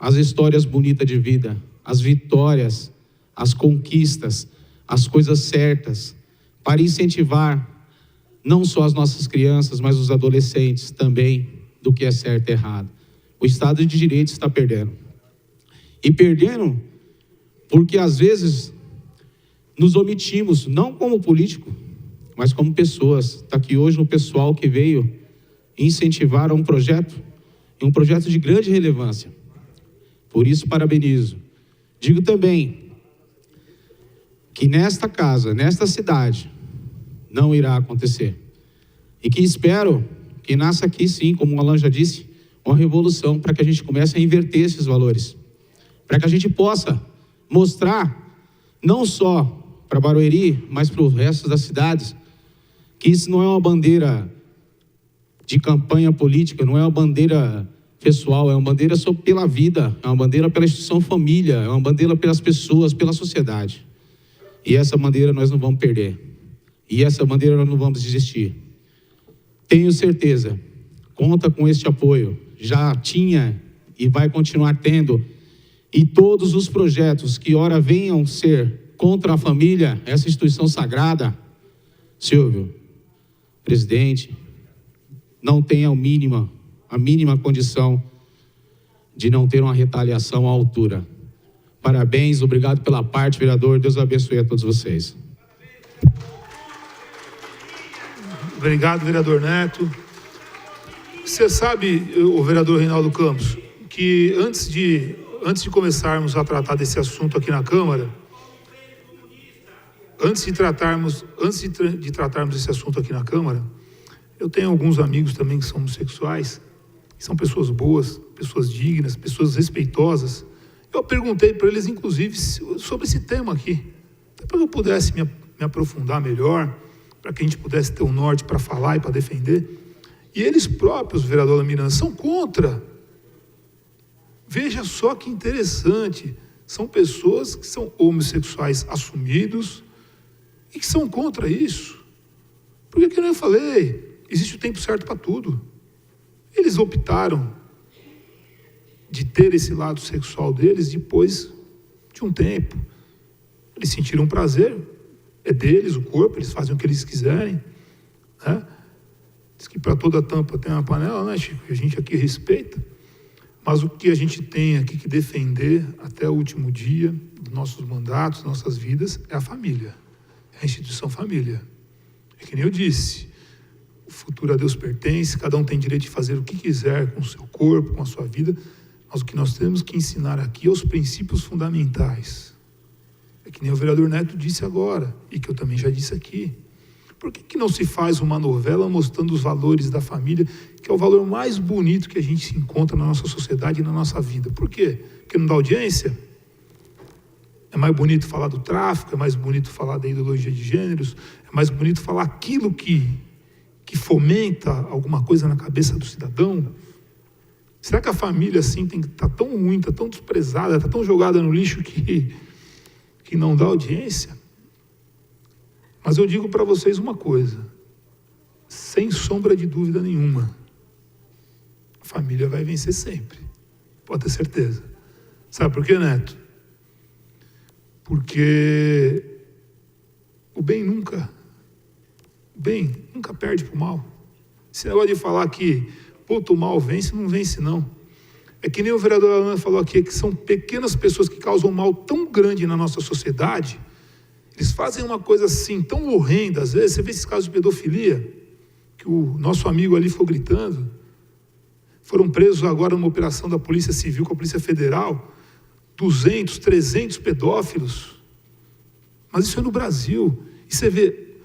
as histórias bonitas de vida, as vitórias, as conquistas, as coisas certas, para incentivar não só as nossas crianças, mas os adolescentes também, do que é certo e errado. O Estado de Direito está perdendo. E perdendo porque, às vezes, nos omitimos, não como político, mas como pessoas. Está aqui hoje o pessoal que veio incentivar um projeto de grande relevância. Por isso, parabenizo. Digo também que nesta casa, nesta cidade, não irá acontecer. E que espero que nasça aqui, sim, como o Alain já disse, uma revolução para que a gente comece a inverter esses valores. Para que a gente possa mostrar, não só para Barueri, mas para o resto das cidades, que isso não é uma bandeira de campanha política, não é uma bandeira pessoal, é uma bandeira só pela vida, é uma bandeira pela instituição família, é uma bandeira pelas pessoas, pela sociedade. E essa bandeira nós não vamos perder. E essa bandeira nós não vamos desistir. Tenho certeza, conta com este apoio, já tinha e vai continuar tendo, e todos os projetos que ora venham ser contra a família, essa instituição sagrada, Silvio, presidente, não tem a mínima condição de não ter uma retaliação à altura. Parabéns, obrigado pela parte, vereador, Deus abençoe a todos vocês. Obrigado, vereador Neto. Você sabe, o vereador Reinaldo Campos, que antes de começarmos a tratar desse assunto aqui na Câmara, antes de tratarmos esse assunto aqui na Câmara, eu tenho alguns amigos também que são homossexuais, que são pessoas boas, pessoas dignas, pessoas respeitosas. Eu perguntei para eles, inclusive, sobre esse tema aqui, para que eu pudesse me aprofundar melhor, para que a gente pudesse ter um norte para falar e para defender. E eles próprios, vereador Miranda, são contra. Veja só que interessante, são pessoas que são homossexuais assumidos e que são contra isso. Porque, como eu falei, existe o tempo certo para tudo. Eles optaram de ter esse lado sexual deles depois de um tempo. Eles sentiram prazer, é deles o corpo, eles fazem o que eles quiserem, né? Diz que para toda tampa tem uma panela, né, Chico? A gente aqui respeita, mas o que a gente tem aqui que defender até o último dia dos nossos mandatos, nossas vidas, é a família, é a instituição família. É que nem eu disse, futuro a Deus pertence, cada um tem direito de fazer o que quiser com o seu corpo, com a sua vida, mas o que nós temos que ensinar aqui é os princípios fundamentais. É que nem o vereador Neto disse agora, e que eu também já disse aqui. Por que não se faz uma novela mostrando os valores da família, que é o valor mais bonito que a gente se encontra na nossa sociedade e na nossa vida? Por quê? Porque não dá audiência? É mais bonito falar do tráfico, é mais bonito falar da ideologia de gêneros, é mais bonito falar aquilo que fomenta alguma coisa na cabeça do cidadão? Será que a família assim está tão ruim, está tão desprezada, está tão jogada no lixo que não dá audiência? Mas eu digo para vocês uma coisa, sem sombra de dúvida nenhuma, a família vai vencer sempre, pode ter certeza. Sabe por quê, Neto? Porque o bem nunca perde para o mal. Esse negócio de falar que o mal vence, não vence não. É que nem o vereador Alan falou aqui, que são pequenas pessoas que causam mal tão grande na nossa sociedade. Eles fazem uma coisa assim, tão horrenda, às vezes, você vê esses casos de pedofilia, que o nosso amigo ali ficou gritando, foram presos agora numa operação da Polícia Civil com a Polícia Federal, 200, 300 pedófilos, mas isso é no Brasil, e você vê,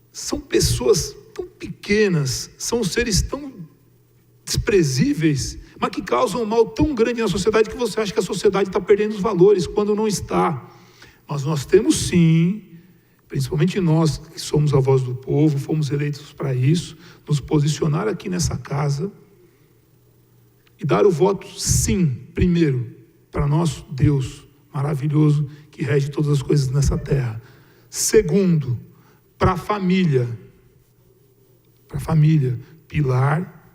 são pessoas tão pequenas, são seres tão desprezíveis, mas que causam um mal tão grande na sociedade que você acha que a sociedade está perdendo os valores, quando não está. Mas nós temos sim, principalmente nós que somos a voz do povo, fomos eleitos para isso, nos posicionar aqui nessa casa e dar o voto sim, primeiro, para nosso Deus maravilhoso que rege todas as coisas nessa terra. Segundo, para a família, pilar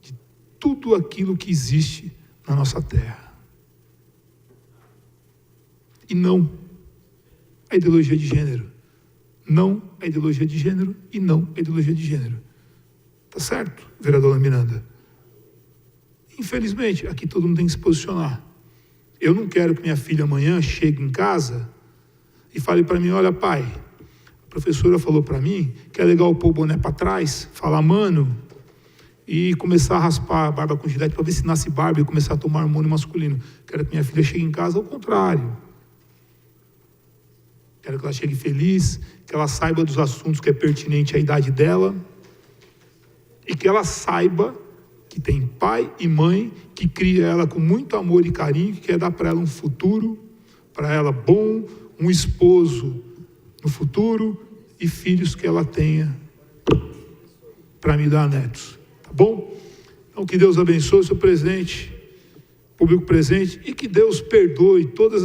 de tudo aquilo que existe na nossa terra. E não a ideologia de gênero. Não a ideologia de gênero e não a ideologia de gênero. Tá certo, vereadora Miranda? Infelizmente, aqui todo mundo tem que se posicionar. Eu não quero que minha filha amanhã chegue em casa e fale para mim, olha pai, a professora falou para mim que é legal pôr o boné para trás, falar mano, e começar a raspar a barba com gilete para ver se nasce barba e começar a tomar hormônio masculino. Quero que minha filha chegue em casa ao contrário. Quero que ela chegue feliz, que ela saiba dos assuntos que é pertinente à idade dela e que ela saiba que tem pai e mãe que cria ela com muito amor e carinho, que quer dar para ela um futuro, para ela bom, um esposo no futuro e filhos que ela tenha para me dar netos. Tá bom? Então que Deus abençoe o seu presente, público presente, e que Deus perdoe todas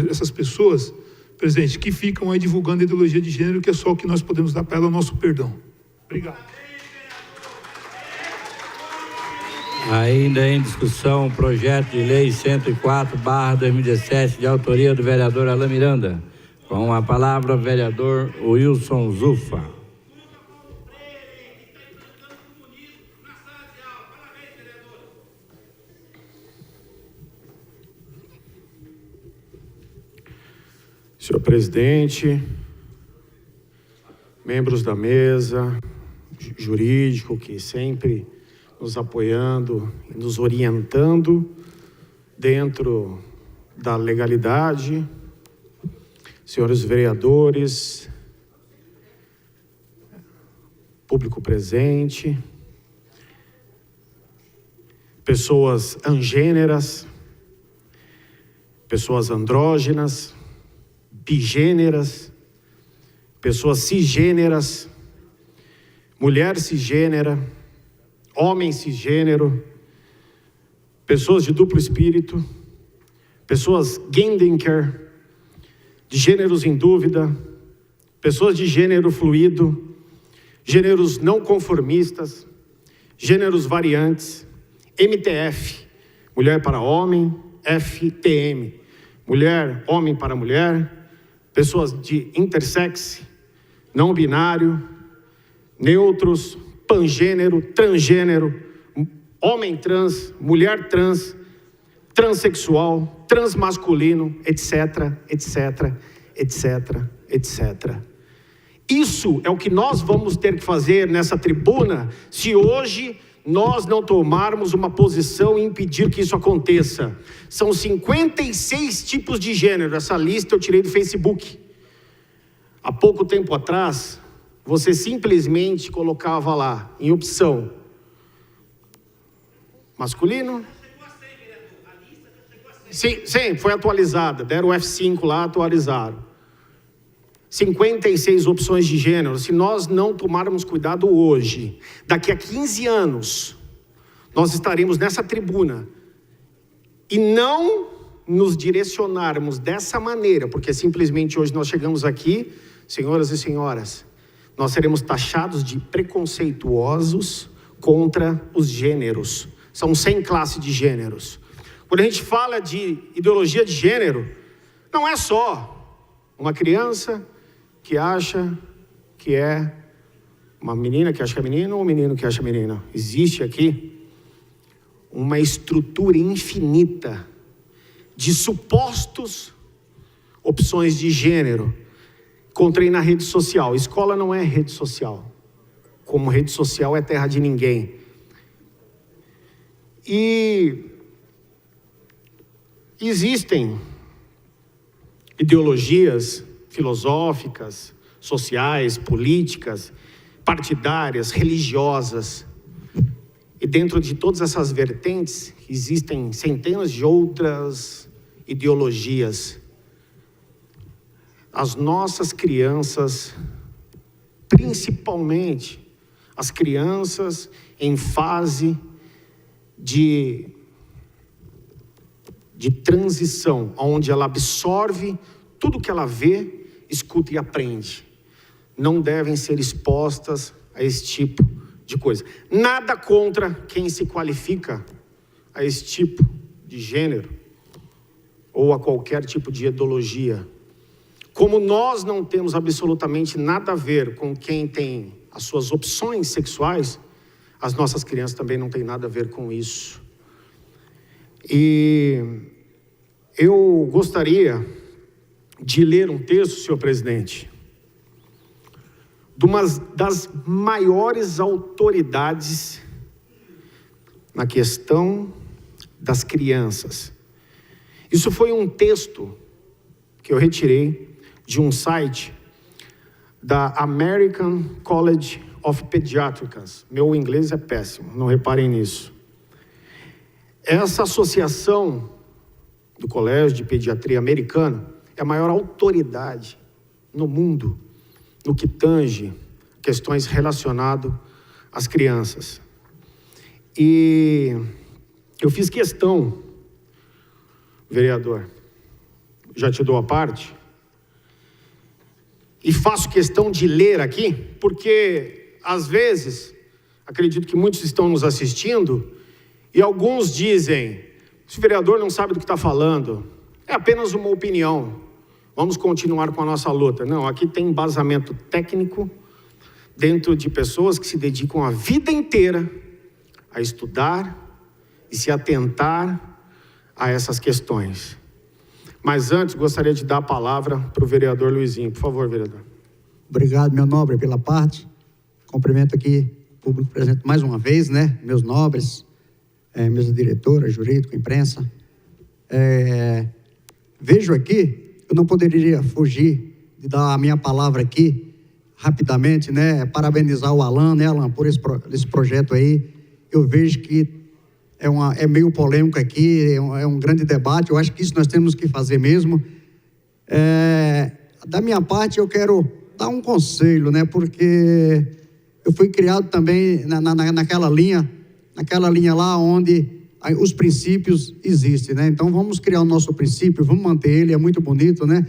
essas pessoas presente, que ficam aí divulgando a ideologia de gênero, que é só o que nós podemos dar para ela, o nosso perdão. Obrigado. Ainda em discussão, o projeto de lei 104/2017, de autoria do vereador Alan Miranda. Com a palavra, o vereador Wilson Zufa. Senhor presidente, membros da mesa, jurídico que sempre nos apoiando e nos orientando dentro da legalidade, senhores vereadores, público presente, pessoas angêneras, pessoas andrógenas, bigêneras, pessoas cisgêneras, mulher cisgênera, homem cisgênero, pessoas de duplo espírito, pessoas gendenker, de gêneros em dúvida, pessoas de gênero fluido, gêneros não conformistas, gêneros variantes, MTF, mulher para homem, FTM, mulher, homem para mulher, pessoas de intersex, não binário, neutros, pangênero, transgênero, homem trans, mulher trans, transexual, transmasculino, etc, etc, etc, etc. Isso é o que nós vamos ter que fazer nessa tribuna, se hoje nós não tomarmos uma posição e impedir que isso aconteça. São 56 tipos de gênero, essa lista eu tirei do Facebook. Há pouco tempo atrás, você simplesmente colocava lá, em opção, masculino. Sim, foi atualizada, deram o F5 lá, atualizaram. 56 opções de gênero. Se nós não tomarmos cuidado hoje, daqui a 15 anos, nós estaremos nessa tribuna e não nos direcionarmos dessa maneira, porque simplesmente hoje nós chegamos aqui, senhoras e senhoras, nós seremos taxados de preconceituosos contra os gêneros. São 100 classes de gêneros. Quando a gente fala de ideologia de gênero, não é só uma criança que acha que é uma menina que acha que é menino ou um menino que acha menina. Existe aqui uma estrutura infinita de supostos opções de gênero. Encontrei na rede social. Escola não é rede social. Como rede social é terra de ninguém. E existem ideologias filosóficas, sociais, políticas, partidárias, religiosas. E dentro de todas essas vertentes, existem centenas de outras ideologias. As nossas crianças, principalmente as crianças em fase de transição, onde ela absorve tudo que ela vê, escuta e aprende, não devem ser expostas a esse tipo de coisa. Nada contra quem se qualifica a esse tipo de gênero ou a qualquer tipo de ideologia. Como nós não temos absolutamente nada a ver com quem tem as suas opções sexuais, as nossas crianças também não têm nada a ver com isso. E eu gostaria de ler um texto, senhor presidente, de uma das maiores autoridades na questão das crianças. Isso foi um texto que eu retirei de um site da American College of Pediatrics. Meu inglês é péssimo, não reparem nisso. Essa associação do Colégio de Pediatria Americano é a maior autoridade no mundo no que tange questões relacionadas às crianças. E eu fiz questão, vereador, já te dou a parte, e faço questão de ler aqui, porque às vezes, acredito que muitos estão nos assistindo, e alguns dizem, esse vereador não sabe do que está falando, é apenas uma opinião. Vamos continuar com a nossa luta. Não, aqui tem embasamento técnico dentro de pessoas que se dedicam a vida inteira a estudar e se atentar a essas questões. Mas antes, gostaria de dar a palavra para o vereador Luizinho. Por favor, vereador. Obrigado, meu nobre, pela parte. Cumprimento aqui o público presente mais uma vez, né? Meus nobres, mesa diretora, jurídico, imprensa. Vejo aqui, eu não poderia fugir de dar a minha palavra aqui, rapidamente, né? Parabenizar o Alan, né, Alan, por esse projeto aí. Eu vejo que é meio polêmico aqui, é um grande debate, eu acho que isso nós temos que fazer mesmo. Da minha parte, eu quero dar um conselho, né? Porque eu fui criado também naquela linha lá onde os princípios existem, né? Então vamos criar o nosso princípio, vamos manter ele, é muito bonito, né?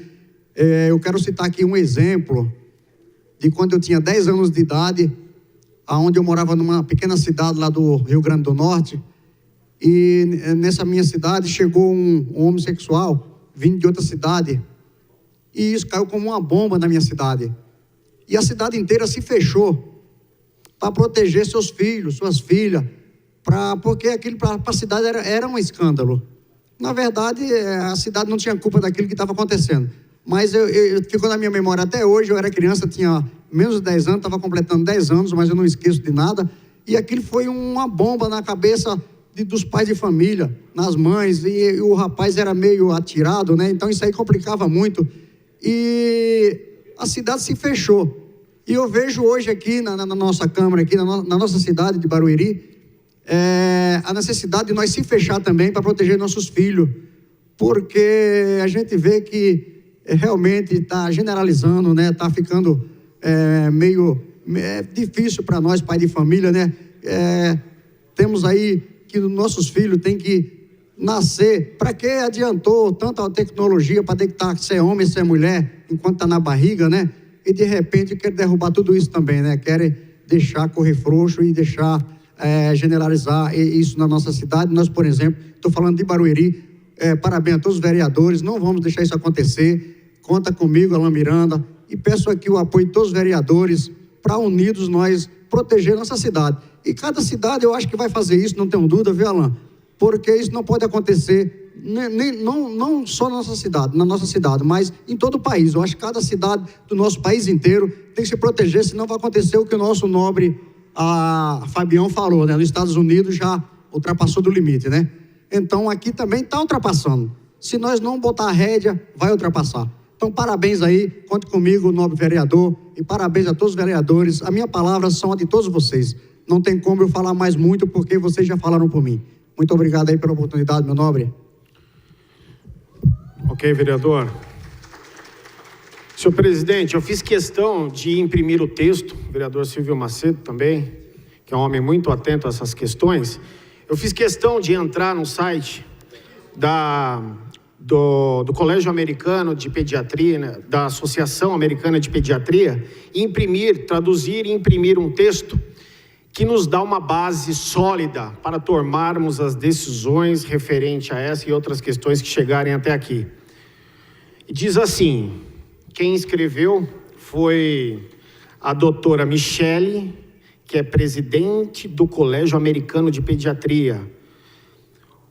Eu quero citar aqui um exemplo de quando eu tinha 10 anos de idade, onde eu morava numa pequena cidade lá do Rio Grande do Norte, e nessa minha cidade chegou um homossexual vindo de outra cidade, e isso caiu como uma bomba na minha cidade, e a cidade inteira se fechou para proteger seus filhos, suas filhas, porque aquilo para a cidade era um escândalo. Na verdade, a cidade não tinha culpa daquilo que estava acontecendo. Mas ficou na minha memória até hoje. Eu era criança, tinha menos de 10 anos, estava completando 10 anos, mas eu não esqueço de nada. E aquilo foi uma bomba na cabeça dos pais de família, nas mães, e o rapaz era meio atirado, né? Então isso aí complicava muito. E a cidade se fechou. E eu vejo hoje aqui na nossa Câmara, aqui na nossa cidade de Barueri, a necessidade de nós se fechar também para proteger nossos filhos, porque a gente vê que realmente está generalizando, né? Está ficando meio difícil para nós, pai de família, né? Temos aí que os nossos filhos têm que nascer. Para que adiantou tanta tecnologia para detectar se é homem, se é mulher, enquanto está na barriga, né? E de repente quer derrubar tudo isso também, né? Querem deixar correr frouxo e deixar generalizar isso na nossa cidade. Nós, por exemplo, estou falando de Barueri, parabéns a todos os vereadores, não vamos deixar isso acontecer. Conta comigo, Alain Miranda, e peço aqui o apoio de todos os vereadores para unidos nós proteger nossa cidade. E cada cidade eu acho que vai fazer isso, não tenho dúvida, viu, Alain? Porque isso não pode acontecer não só na nossa cidade, mas em todo o país. Eu acho que cada cidade do nosso país inteiro tem que se proteger, senão vai acontecer o que o nosso nobre Fabião falou, né? Nos Estados Unidos já ultrapassou do limite, né? Então aqui também está ultrapassando. Se nós não botar a rédea, vai ultrapassar. Então parabéns aí, conte comigo, nobre vereador, e parabéns a todos os vereadores. A minha palavra são a de todos vocês. Não tem como eu falar mais muito, porque vocês já falaram por mim. Muito obrigado aí pela oportunidade, meu nobre. Ok, vereador. Senhor presidente, eu fiz questão de imprimir o texto, o vereador Silvio Macedo também, que é um homem muito atento a essas questões. Eu fiz questão de entrar no site do Colégio Americano de Pediatria, né, da Associação Americana de Pediatria, e traduzir e imprimir um texto que nos dá uma base sólida para tomarmos as decisões referente a essa e outras questões que chegarem até aqui. E diz assim, quem escreveu foi a doutora Michele, que é presidente do Colégio Americano de Pediatria,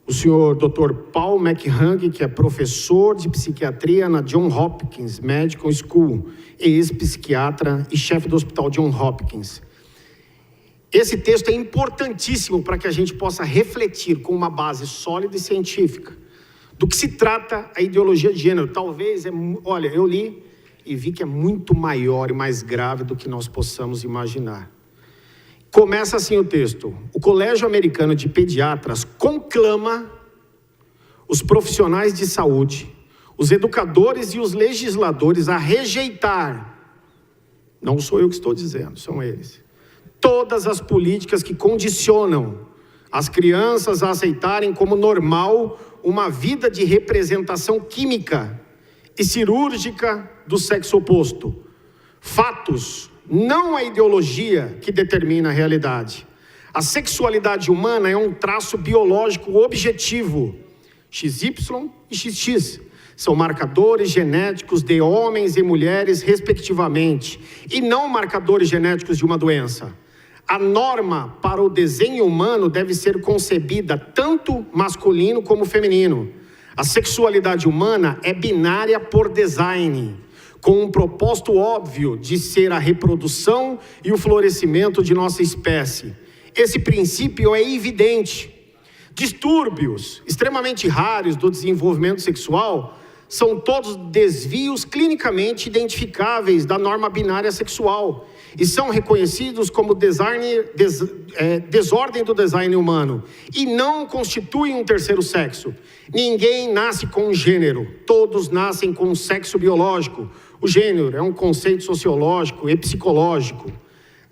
o senhor Dr. Paul McHugh, que é professor de psiquiatria na John Hopkins Medical School, ex-psiquiatra e chefe do Hospital John Hopkins. Esse texto é importantíssimo para que a gente possa refletir com uma base sólida e científica do que se trata a ideologia de gênero. Talvez, olha, eu li e vi que é muito maior e mais grave do que nós possamos imaginar. Começa assim o texto. O Colégio Americano de Pediatras conclama os profissionais de saúde, os educadores e os legisladores a rejeitar, não sou eu que estou dizendo, são eles, todas as políticas que condicionam as crianças a aceitarem como normal uma vida de representação química e cirúrgica do sexo oposto. Fatos, não a ideologia que determina a realidade. A sexualidade humana é um traço biológico objetivo. XY e XX são marcadores genéticos de homens e mulheres, respectivamente, e não marcadores genéticos de uma doença. A norma para o desenho humano deve ser concebida tanto masculino como feminino. A sexualidade humana é binária por design, com um propósito óbvio de ser a reprodução e o florescimento de nossa espécie. Esse princípio é evidente. Distúrbios extremamente raros do desenvolvimento sexual são todos desvios clinicamente identificáveis da norma binária sexual e são reconhecidos como desordem do design humano e não constituem um terceiro sexo. Ninguém nasce com um gênero, todos nascem com um sexo biológico. O gênero é um conceito sociológico e psicológico,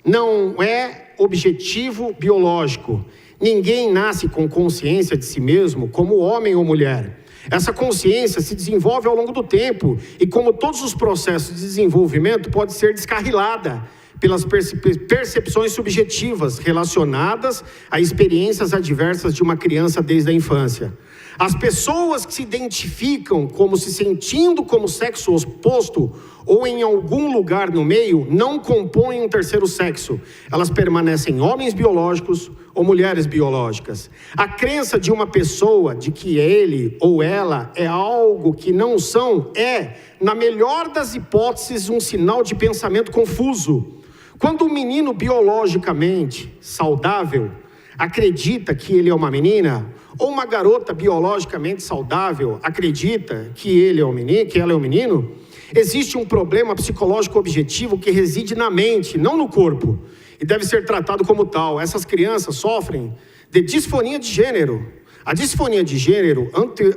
não é objetivo biológico. Ninguém nasce com consciência de si mesmo como homem ou mulher. Essa consciência se desenvolve ao longo do tempo e, como todos os processos de desenvolvimento, pode ser descarrilada pelas percepções subjetivas relacionadas a experiências adversas de uma criança desde a infância. As pessoas que se identificam como se sentindo como sexo oposto ou em algum lugar no meio, não compõem um terceiro sexo. Elas permanecem homens biológicos ou mulheres biológicas. A crença de uma pessoa de que ele ou ela é algo que não são é, na melhor das hipóteses, um sinal de pensamento confuso. Quando um menino biologicamente saudável acredita que ele é uma menina, ou uma garota biologicamente saudável acredita que ele é um menino, que ela é um menino, existe um problema psicológico objetivo que reside na mente, não no corpo, e deve ser tratado como tal. Essas crianças sofrem de disfonia de gênero. A disfonia de gênero,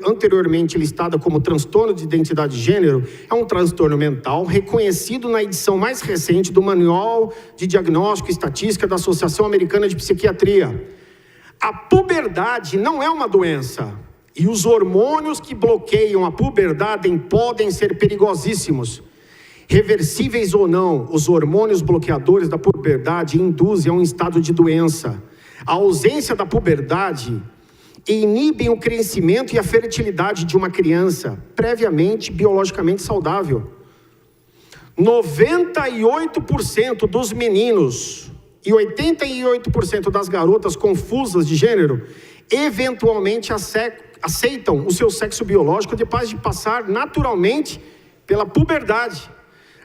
anteriormente listada como transtorno de identidade de gênero, é um transtorno mental reconhecido na edição mais recente do Manual de Diagnóstico e Estatística da Associação Americana de Psiquiatria. A puberdade não é uma doença, e os hormônios que bloqueiam a puberdade podem ser perigosíssimos. Reversíveis ou não, os hormônios bloqueadores da puberdade induzem a um estado de doença. A ausência da puberdade inibem o crescimento e a fertilidade de uma criança previamente biologicamente saudável. 98% dos meninos e 88% das garotas confusas de gênero eventualmente aceitam o seu sexo biológico depois de passar naturalmente pela puberdade.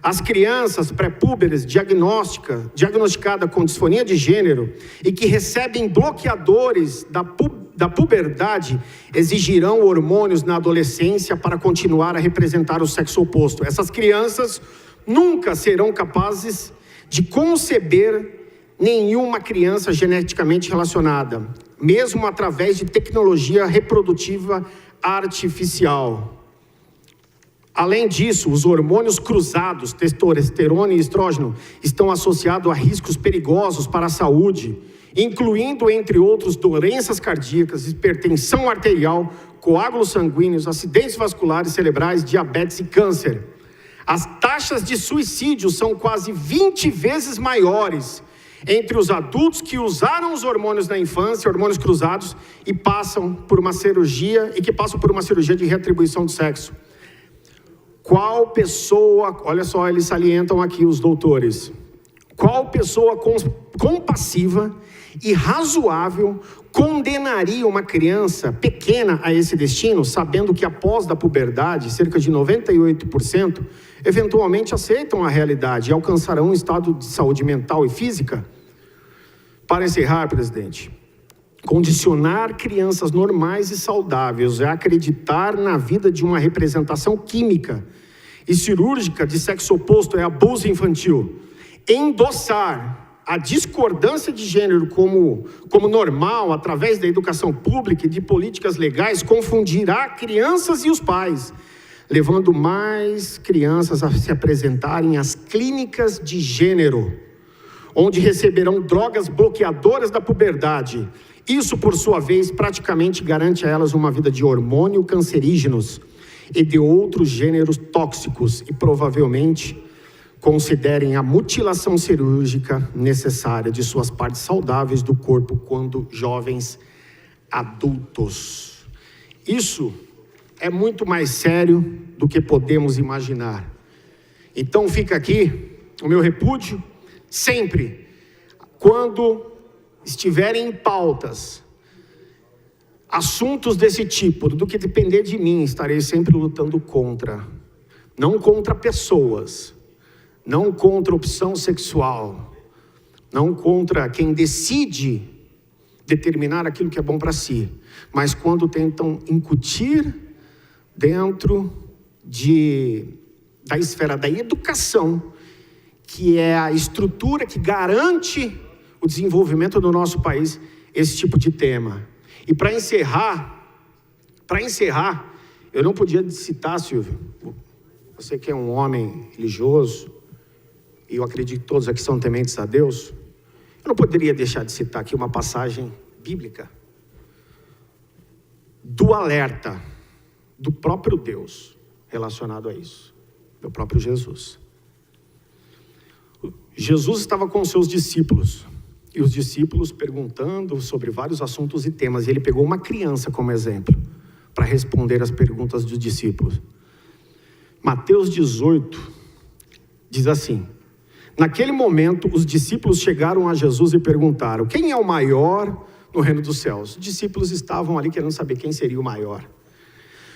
As crianças pré-púberes diagnosticadas com disfonia de gênero e que recebem bloqueadores da puberdade exigirão hormônios na adolescência para continuar a representar o sexo oposto. Essas crianças nunca serão capazes de conceber nenhuma criança geneticamente relacionada, mesmo através de tecnologia reprodutiva artificial. Além disso, os hormônios cruzados, testosterona e estrógeno, estão associados a riscos perigosos para a saúde, incluindo, entre outros, doenças cardíacas, hipertensão arterial, coágulos sanguíneos, acidentes vasculares cerebrais, diabetes e câncer. As taxas de suicídio são quase 20 vezes maiores entre os adultos que usaram os hormônios na infância, hormônios cruzados, e passam por uma cirurgia de reatribuição do sexo. Qual pessoa, olha só, eles salientam aqui os doutores, qual pessoa compassiva e razoável condenaria uma criança pequena a esse destino, sabendo que após da puberdade, cerca de 98%, eventualmente aceitam a realidade e alcançarão um estado de saúde mental e física? Para encerrar, presidente, condicionar crianças normais e saudáveis a acreditar na vida de uma representação química e cirúrgica de sexo oposto é abuso infantil. Endossar a discordância de gênero como normal através da educação pública e de políticas legais confundirá crianças e os pais, levando mais crianças a se apresentarem às clínicas de gênero, onde receberão drogas bloqueadoras da puberdade. Isso, por sua vez, praticamente garante a elas uma vida de hormônio cancerígenos e de outros gêneros tóxicos e provavelmente considerem a mutilação cirúrgica necessária de suas partes saudáveis do corpo quando jovens adultos. Isso é muito mais sério do que podemos imaginar. Então fica aqui o meu repúdio, sempre, quando estiverem em pautas assuntos desse tipo, do que depender de mim, estarei sempre lutando contra. Não contra pessoas, não contra opção sexual, não contra quem decide determinar aquilo que é bom para si, mas quando tentam incutir dentro da esfera da educação, que é a estrutura que garante o desenvolvimento do nosso país, esse tipo de tema. E para encerrar, eu não podia citar, Silvio, você que é um homem religioso, e eu acredito que todos aqui são tementes a Deus, eu não poderia deixar de citar aqui uma passagem bíblica do alerta do próprio Deus relacionado a isso, do próprio Jesus. Jesus estava com os seus discípulos, e os discípulos perguntando sobre vários assuntos e temas, e ele pegou uma criança como exemplo. para responder as perguntas dos discípulos. Mateus 18 diz assim: naquele momento, os discípulos chegaram a Jesus e perguntaram: quem é o maior no reino dos céus? Os discípulos estavam ali querendo saber quem seria o maior.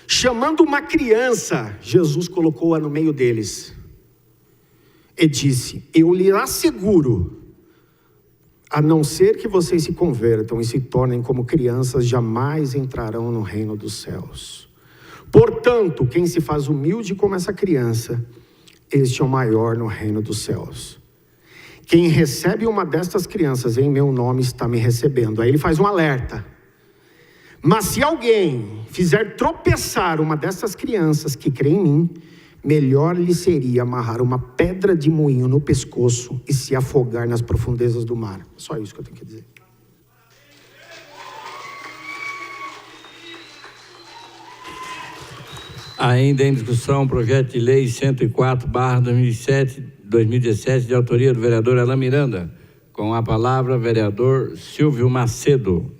Chamando uma criança, Jesus colocou-a no meio deles e disse: eu lhe asseguro, a não ser que vocês se convertam e se tornem como crianças, jamais entrarão no reino dos céus. Portanto, quem se faz humilde como essa criança, este é o maior no reino dos céus. Quem recebe uma destas crianças em meu nome está me recebendo. Aí ele faz um alerta. Mas se alguém fizer tropeçar uma dessas crianças que crê em mim, melhor lhe seria amarrar uma pedra de moinho no pescoço e se afogar nas profundezas do mar. Só isso que eu tenho que dizer. Ainda em discussão, projeto de lei 104/2017, de autoria do vereador Alain Miranda. Com a palavra, vereador Silvio Macedo.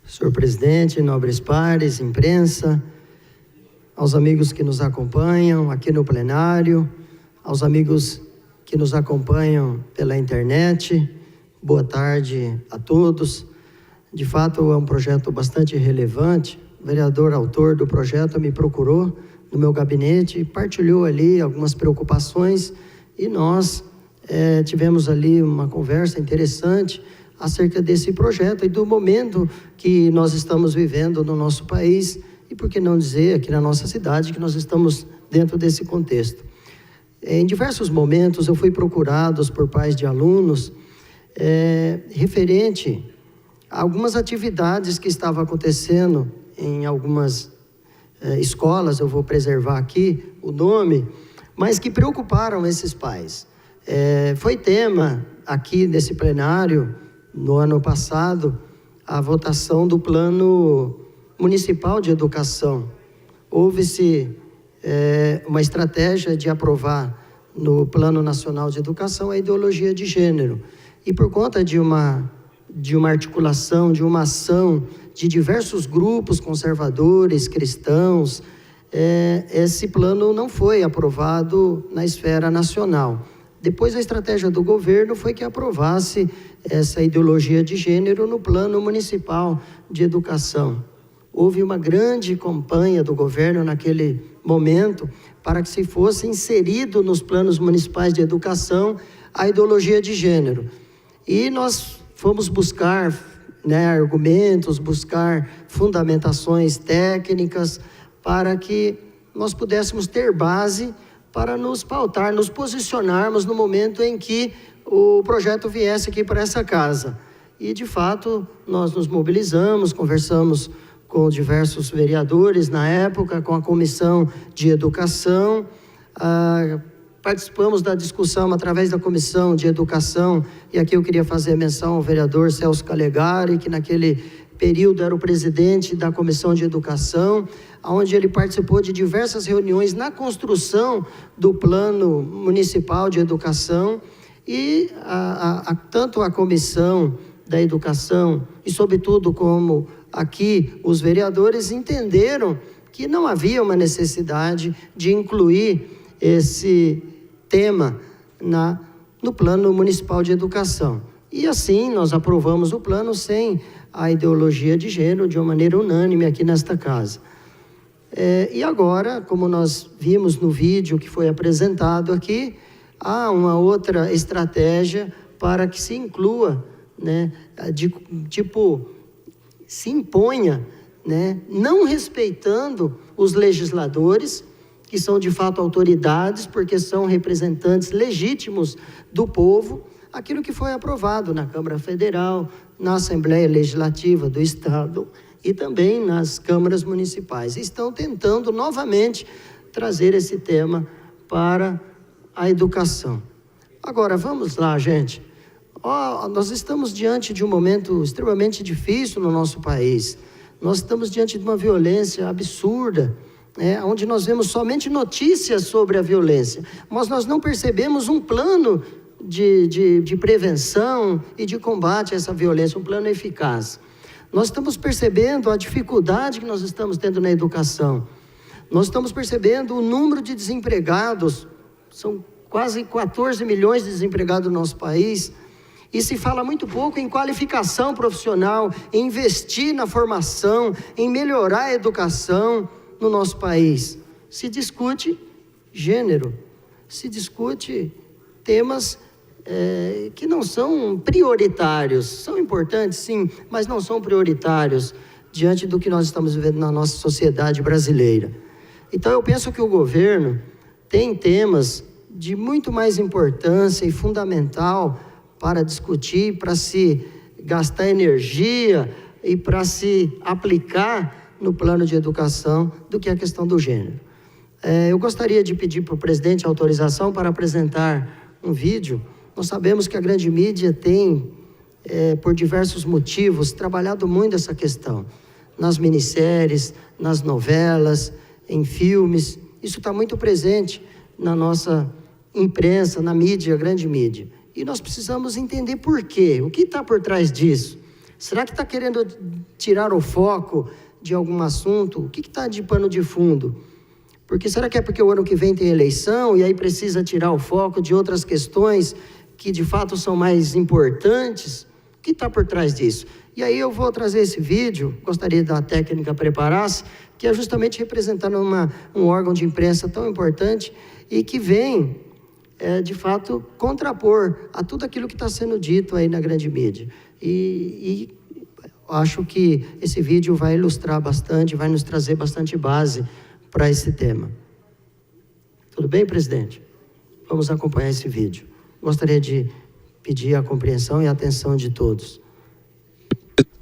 Senhor presidente, nobres pares, imprensa, aos amigos que nos acompanham aqui no plenário, aos amigos que nos acompanham pela internet, boa tarde a todos. De fato, é um projeto bastante relevante. O vereador autor do projeto me procurou no meu gabinete, partilhou ali algumas preocupações e nós tivemos ali uma conversa interessante acerca desse projeto e do momento que nós estamos vivendo no nosso país e, por que não dizer, aqui na nossa cidade, que nós estamos dentro desse contexto. Em diversos momentos eu fui procurado por pais de alunos referente a algumas atividades que estavam acontecendo em algumas escolas, eu vou preservar aqui o nome, mas que preocuparam esses pais. Foi tema aqui nesse plenário, no ano passado, a votação do Plano Municipal de Educação. Houve-se uma estratégia de aprovar no Plano Nacional de Educação a ideologia de gênero. E por conta de uma articulação, de uma ação de diversos grupos conservadores, cristãos, esse plano não foi aprovado na esfera nacional. Depois a estratégia do governo foi que aprovasse essa ideologia de gênero no Plano Municipal de Educação. Houve uma grande campanha do governo naquele momento para que se fosse inserido nos planos municipais de educação a ideologia de gênero. E nós fomos buscar argumentos, buscar fundamentações técnicas para que nós pudéssemos ter base para nos pautar, nos posicionarmos no momento em que o projeto viesse aqui para essa casa. E, de fato, nós nos mobilizamos, conversamos com diversos vereadores na época, com a Comissão de Educação, participamos da discussão através da Comissão de Educação, e aqui eu queria fazer menção ao vereador Celso Calegari, que naquele período era o presidente da Comissão de Educação, onde ele participou de diversas reuniões na construção do Plano Municipal de Educação, e tanto a Comissão da Educação, e sobretudo como aqui os vereadores entenderam que não havia uma necessidade de incluir esse tema no Plano Municipal de Educação. E assim nós aprovamos o plano sem a ideologia de gênero de uma maneira unânime aqui nesta casa. E agora, como nós vimos no vídeo que foi apresentado aqui, há uma outra estratégia para que se inclua, se imponha, não respeitando os legisladores, que são de fato autoridades, porque são representantes legítimos do povo, aquilo que foi aprovado na Câmara Federal, na Assembleia Legislativa do Estado e também nas câmaras municipais. Estão tentando novamente trazer esse tema para a educação. Agora, vamos lá, gente. Nós estamos diante de um momento extremamente difícil no nosso país. Nós estamos diante de uma violência absurda, onde nós vemos somente notícias sobre a violência, mas nós não percebemos um plano de prevenção e de combate a essa violência, um plano eficaz. Nós estamos percebendo a dificuldade que nós estamos tendo na educação. Nós estamos percebendo o número de desempregados, são quase 14 milhões de desempregados no nosso país, e se fala muito pouco em qualificação profissional, em investir na formação, em melhorar a educação no nosso país. Se discute gênero, se discute temas que não são prioritários, são importantes sim, mas não são prioritários diante do que nós estamos vivendo na nossa sociedade brasileira. Então eu penso que o governo tem temas de muito mais importância e fundamental para discutir, para se gastar energia e para se aplicar no plano de educação do que a questão do gênero. Eu gostaria de pedir para o presidente a autorização para apresentar um vídeo. Nós sabemos que a grande mídia tem, por diversos motivos, trabalhado muito essa questão. Nas minisséries, nas novelas, em filmes. Isso está muito presente na nossa imprensa, na mídia, grande mídia. E nós precisamos entender por quê. O que está por trás disso? Será que está querendo tirar o foco de algum assunto? O que está de pano de fundo? Porque será que é porque o ano que vem tem eleição e aí precisa tirar o foco de outras questões que de fato são mais importantes? O que está por trás disso? E aí eu vou trazer esse vídeo, gostaria da técnica preparasse, que é justamente representando um órgão de imprensa tão importante e que vem, de fato, contrapor a tudo aquilo que está sendo dito aí na grande mídia. E acho que esse vídeo vai ilustrar bastante, vai nos trazer bastante base para esse tema. Tudo bem, presidente? Vamos acompanhar esse vídeo. Gostaria de pedir a compreensão e a atenção de todos.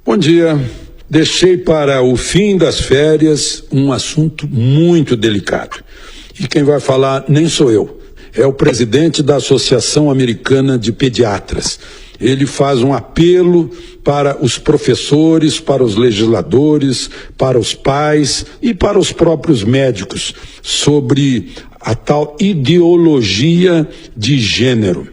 Bom dia. Deixei para o fim das férias um assunto muito delicado. E quem vai falar nem sou eu. É o presidente da Associação Americana de Pediatras. Ele faz um apelo para os professores, para os legisladores, para os pais e para os próprios médicos sobre a tal ideologia de gênero.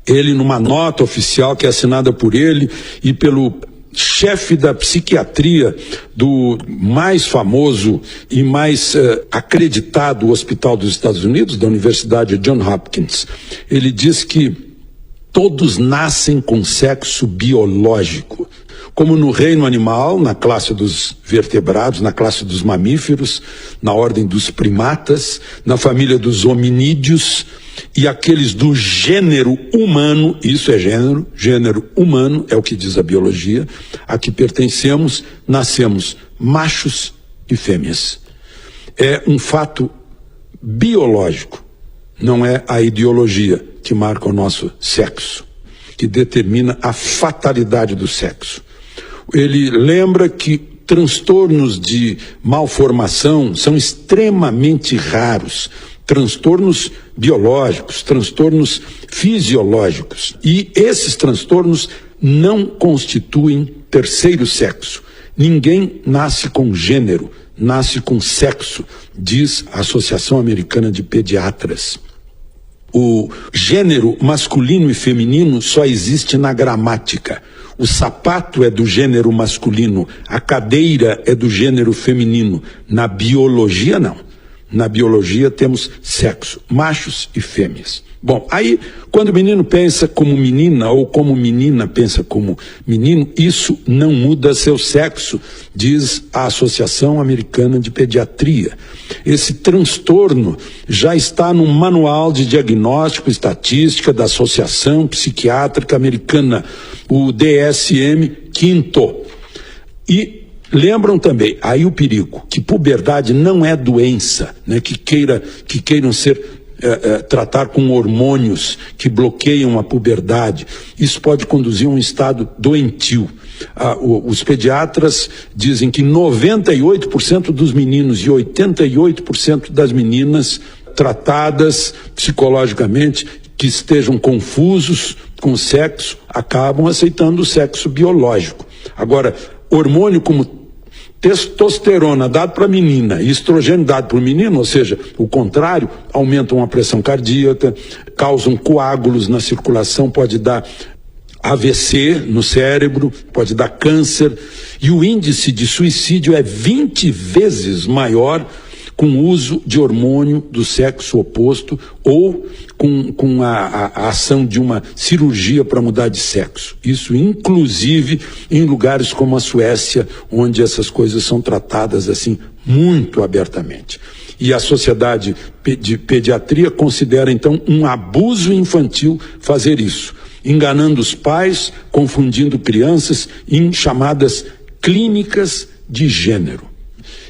Ele, numa nota oficial que é assinada por ele e pelo chefe da psiquiatria do mais famoso e mais acreditado hospital dos Estados Unidos, da Universidade Johns Hopkins, ele diz que todos nascem com sexo biológico, como no reino animal, na classe dos vertebrados, na classe dos mamíferos, na ordem dos primatas, na família dos hominídeos, e aqueles do gênero humano, isso é gênero humano, é o que diz a biologia, a que pertencemos, nascemos machos e fêmeas. É um fato biológico, não é a ideologia que marca o nosso sexo, que determina a fatalidade do sexo. Ele lembra que transtornos de malformação são extremamente raros, transtornos biológicos, transtornos fisiológicos. E esses transtornos não constituem terceiro sexo. Ninguém nasce com gênero, nasce com sexo, diz a Associação Americana de Pediatras. O gênero masculino e feminino só existe na gramática. O sapato é do gênero masculino, a cadeira é do gênero feminino. Na biologia, não. Na biologia temos sexo, machos e fêmeas. Bom, aí quando o menino pensa como menina ou como menina pensa como menino, isso não muda seu sexo, diz a Associação Americana de Pediatria. Esse transtorno já está no Manual de Diagnóstico e Estatística da Associação Psiquiátrica Americana, o DSM-5. E lembram também, aí o perigo, que puberdade não é doença, né, que queiram tratar com hormônios que bloqueiam a puberdade. Isso pode conduzir a um estado doentio. Os pediatras dizem que 98% dos meninos e 88% das meninas tratadas psicologicamente, que estejam confusos com o sexo, acabam aceitando o sexo biológico. Agora, hormônio como testosterona dado para a menina e estrogênio dado para o menino, ou seja, o contrário, aumentam a pressão cardíaca, causam coágulos na circulação, pode dar AVC no cérebro, pode dar câncer, e o índice de suicídio é 20 vezes maior com o uso de hormônio do sexo oposto ou com a ação de uma cirurgia para mudar de sexo. Isso, inclusive, em lugares como a Suécia, onde essas coisas são tratadas assim muito abertamente. E a Sociedade de Pediatria considera, então, um abuso infantil fazer isso, enganando os pais, confundindo crianças em chamadas clínicas de gênero.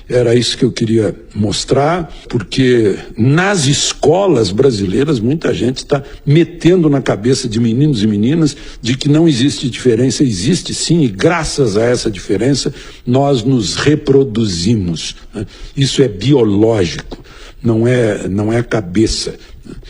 Era isso que eu queria mostrar, porque nas escolas brasileiras muita gente está metendo na cabeça de meninos e meninas de que não existe diferença. Existe sim, e graças a essa diferença nós nos reproduzimos. Isso é biológico, não é cabeça.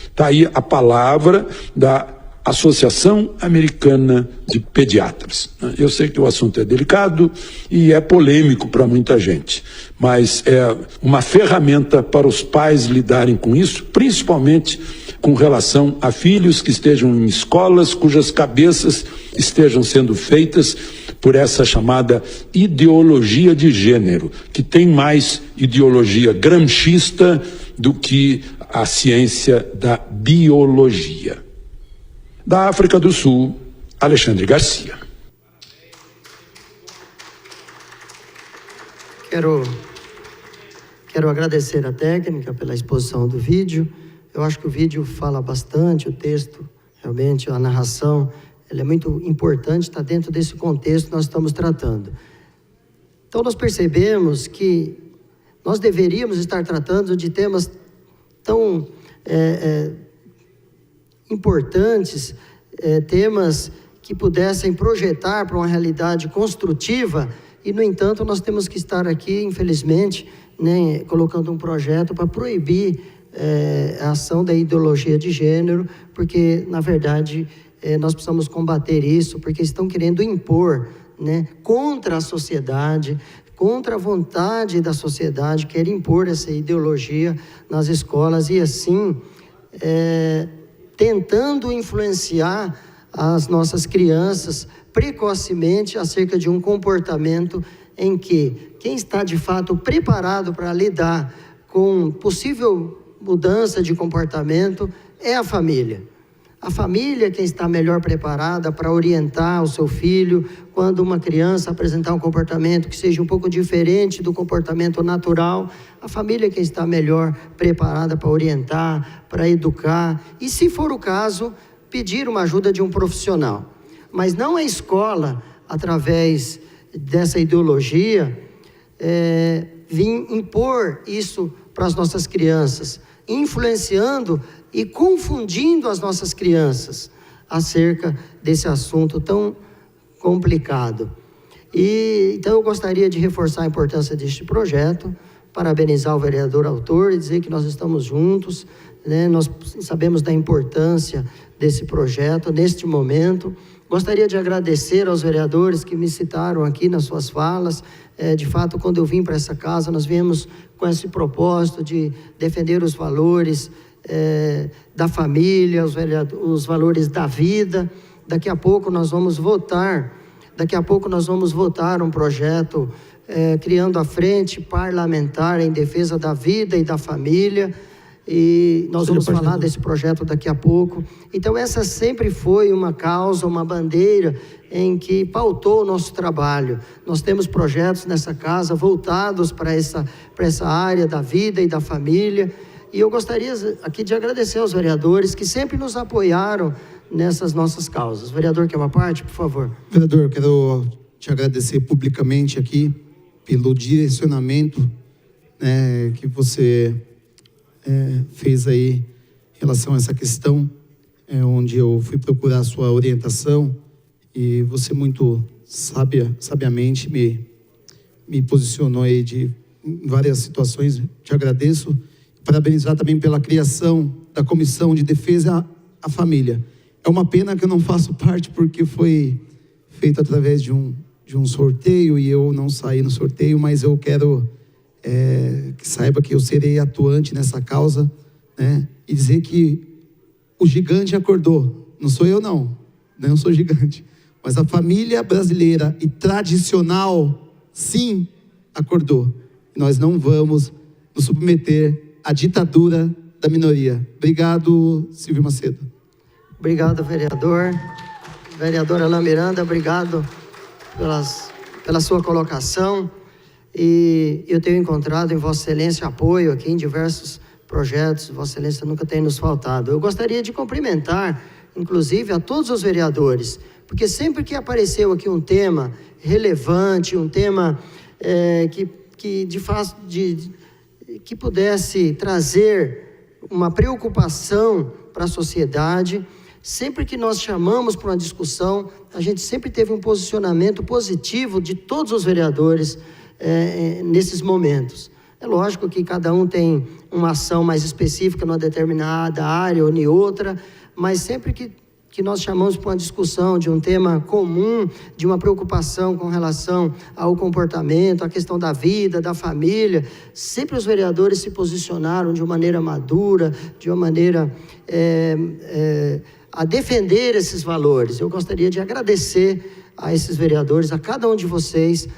Está aí a palavra da Associação Americana de Pediatras. Eu sei que o assunto é delicado e é polêmico para muita gente, mas é uma ferramenta para os pais lidarem com isso, principalmente com relação a filhos que estejam em escolas cujas cabeças estejam sendo feitas por essa chamada ideologia de gênero, que tem mais ideologia gramscista do que a ciência da biologia. Da África do Sul, Alexandre Garcia. Quero agradecer a técnica pela exposição do vídeo. Eu acho que o vídeo fala bastante, o texto, realmente, a narração, ela é muito importante, está dentro desse contexto que nós estamos tratando. Então, nós percebemos que nós deveríamos estar tratando de temas tão importantes, temas que pudessem projetar para uma realidade construtiva, e, no entanto, nós temos que estar aqui, infelizmente, né, colocando um projeto para proibir a ação da ideologia de gênero, porque, na verdade, nós precisamos combater isso, porque estão querendo impor, né, contra a sociedade, contra a vontade da sociedade, querem impor essa ideologia nas escolas e, assim, tentando influenciar as nossas crianças precocemente acerca de um comportamento em que quem está de fato preparado para lidar com possível mudança de comportamento é a família. A família é quem está melhor preparada para orientar o seu filho quando uma criança apresentar um comportamento que seja um pouco diferente do comportamento natural. A família é quem está melhor preparada para orientar, para educar e, se for o caso, pedir uma ajuda de um profissional. Mas não a escola, através dessa ideologia, vir impor isso para as nossas crianças, influenciando e confundindo as nossas crianças acerca desse assunto tão complicado. Então eu gostaria de reforçar a importância deste projeto, parabenizar o vereador autor e dizer que nós estamos juntos, né? Nós sabemos da importância desse projeto neste momento. Gostaria de agradecer aos vereadores que me citaram aqui nas suas falas. De fato, quando eu vim para essa casa, nós viemos com esse propósito de defender os valores da família, os valores da vida. Daqui a pouco nós vamos votar um projeto criando a frente parlamentar em defesa da vida e da família, e nós vamos falar desse projeto daqui a pouco. Então essa sempre foi uma causa, uma bandeira em que pautou o nosso trabalho. Nós temos projetos nessa casa voltados para essa área da vida e da família, e eu gostaria aqui de agradecer aos vereadores que sempre nos apoiaram nessas nossas causas. Vereador, quer uma parte, por favor? Vereador, quero te agradecer publicamente aqui pelo direcionamento, né, que você fez aí em relação a essa questão, onde eu fui procurar a sua orientação e você muito sabiamente me posicionou aí em várias situações. Te agradeço. Parabenizar também pela criação da Comissão de Defesa à Família. É uma pena que eu não faço parte, porque foi feito através de um de um sorteio e eu não saí no sorteio, mas eu quero que saiba que eu serei atuante nessa causa, né? E dizer que o gigante acordou. Não sou eu, não sou gigante, mas a família brasileira e tradicional, sim, acordou. Nós não vamos nos submeter à ditadura da minoria. Obrigado, Silvio Macedo. Obrigado, vereador. Vereador Alain Miranda, obrigado pela sua colocação. E eu tenho encontrado em Vossa Excelência apoio aqui em diversos projetos. Vossa Excelência nunca tem nos faltado. Eu gostaria de cumprimentar, inclusive, a todos os vereadores, porque sempre que apareceu aqui um tema relevante, um tema que pudesse trazer uma preocupação para a sociedade, sempre que nós chamamos para uma discussão, a gente sempre teve um posicionamento positivo de todos os vereadores nesses momentos. É lógico que cada um tem uma ação mais específica numa determinada área ou em outra, mas sempre que nós chamamos para uma discussão de um tema comum, de uma preocupação com relação ao comportamento, à questão da vida, da família, sempre os vereadores se posicionaram de uma maneira madura, de uma maneira a defender esses valores. Eu gostaria de agradecer a esses vereadores, a cada um de vocês,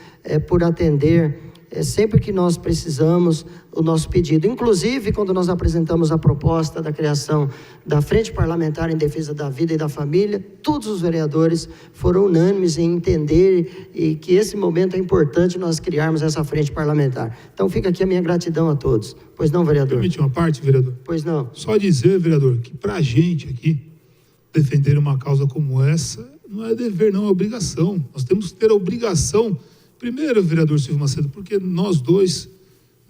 por atender sempre que nós precisamos o nosso pedido. Inclusive, quando nós apresentamos a proposta da criação da Frente Parlamentar em Defesa da Vida e da Família, todos os vereadores foram unânimes em entender e que esse momento é importante nós criarmos essa frente parlamentar. Então, fica aqui a minha gratidão a todos. Pois não, vereador? Permite uma parte, vereador? Pois não. Só dizer, vereador, que para a gente aqui, defender uma causa como essa, não é dever, não, é obrigação. Nós temos que ter a obrigação. Primeiro, vereador Silvio Macedo, porque nós dois,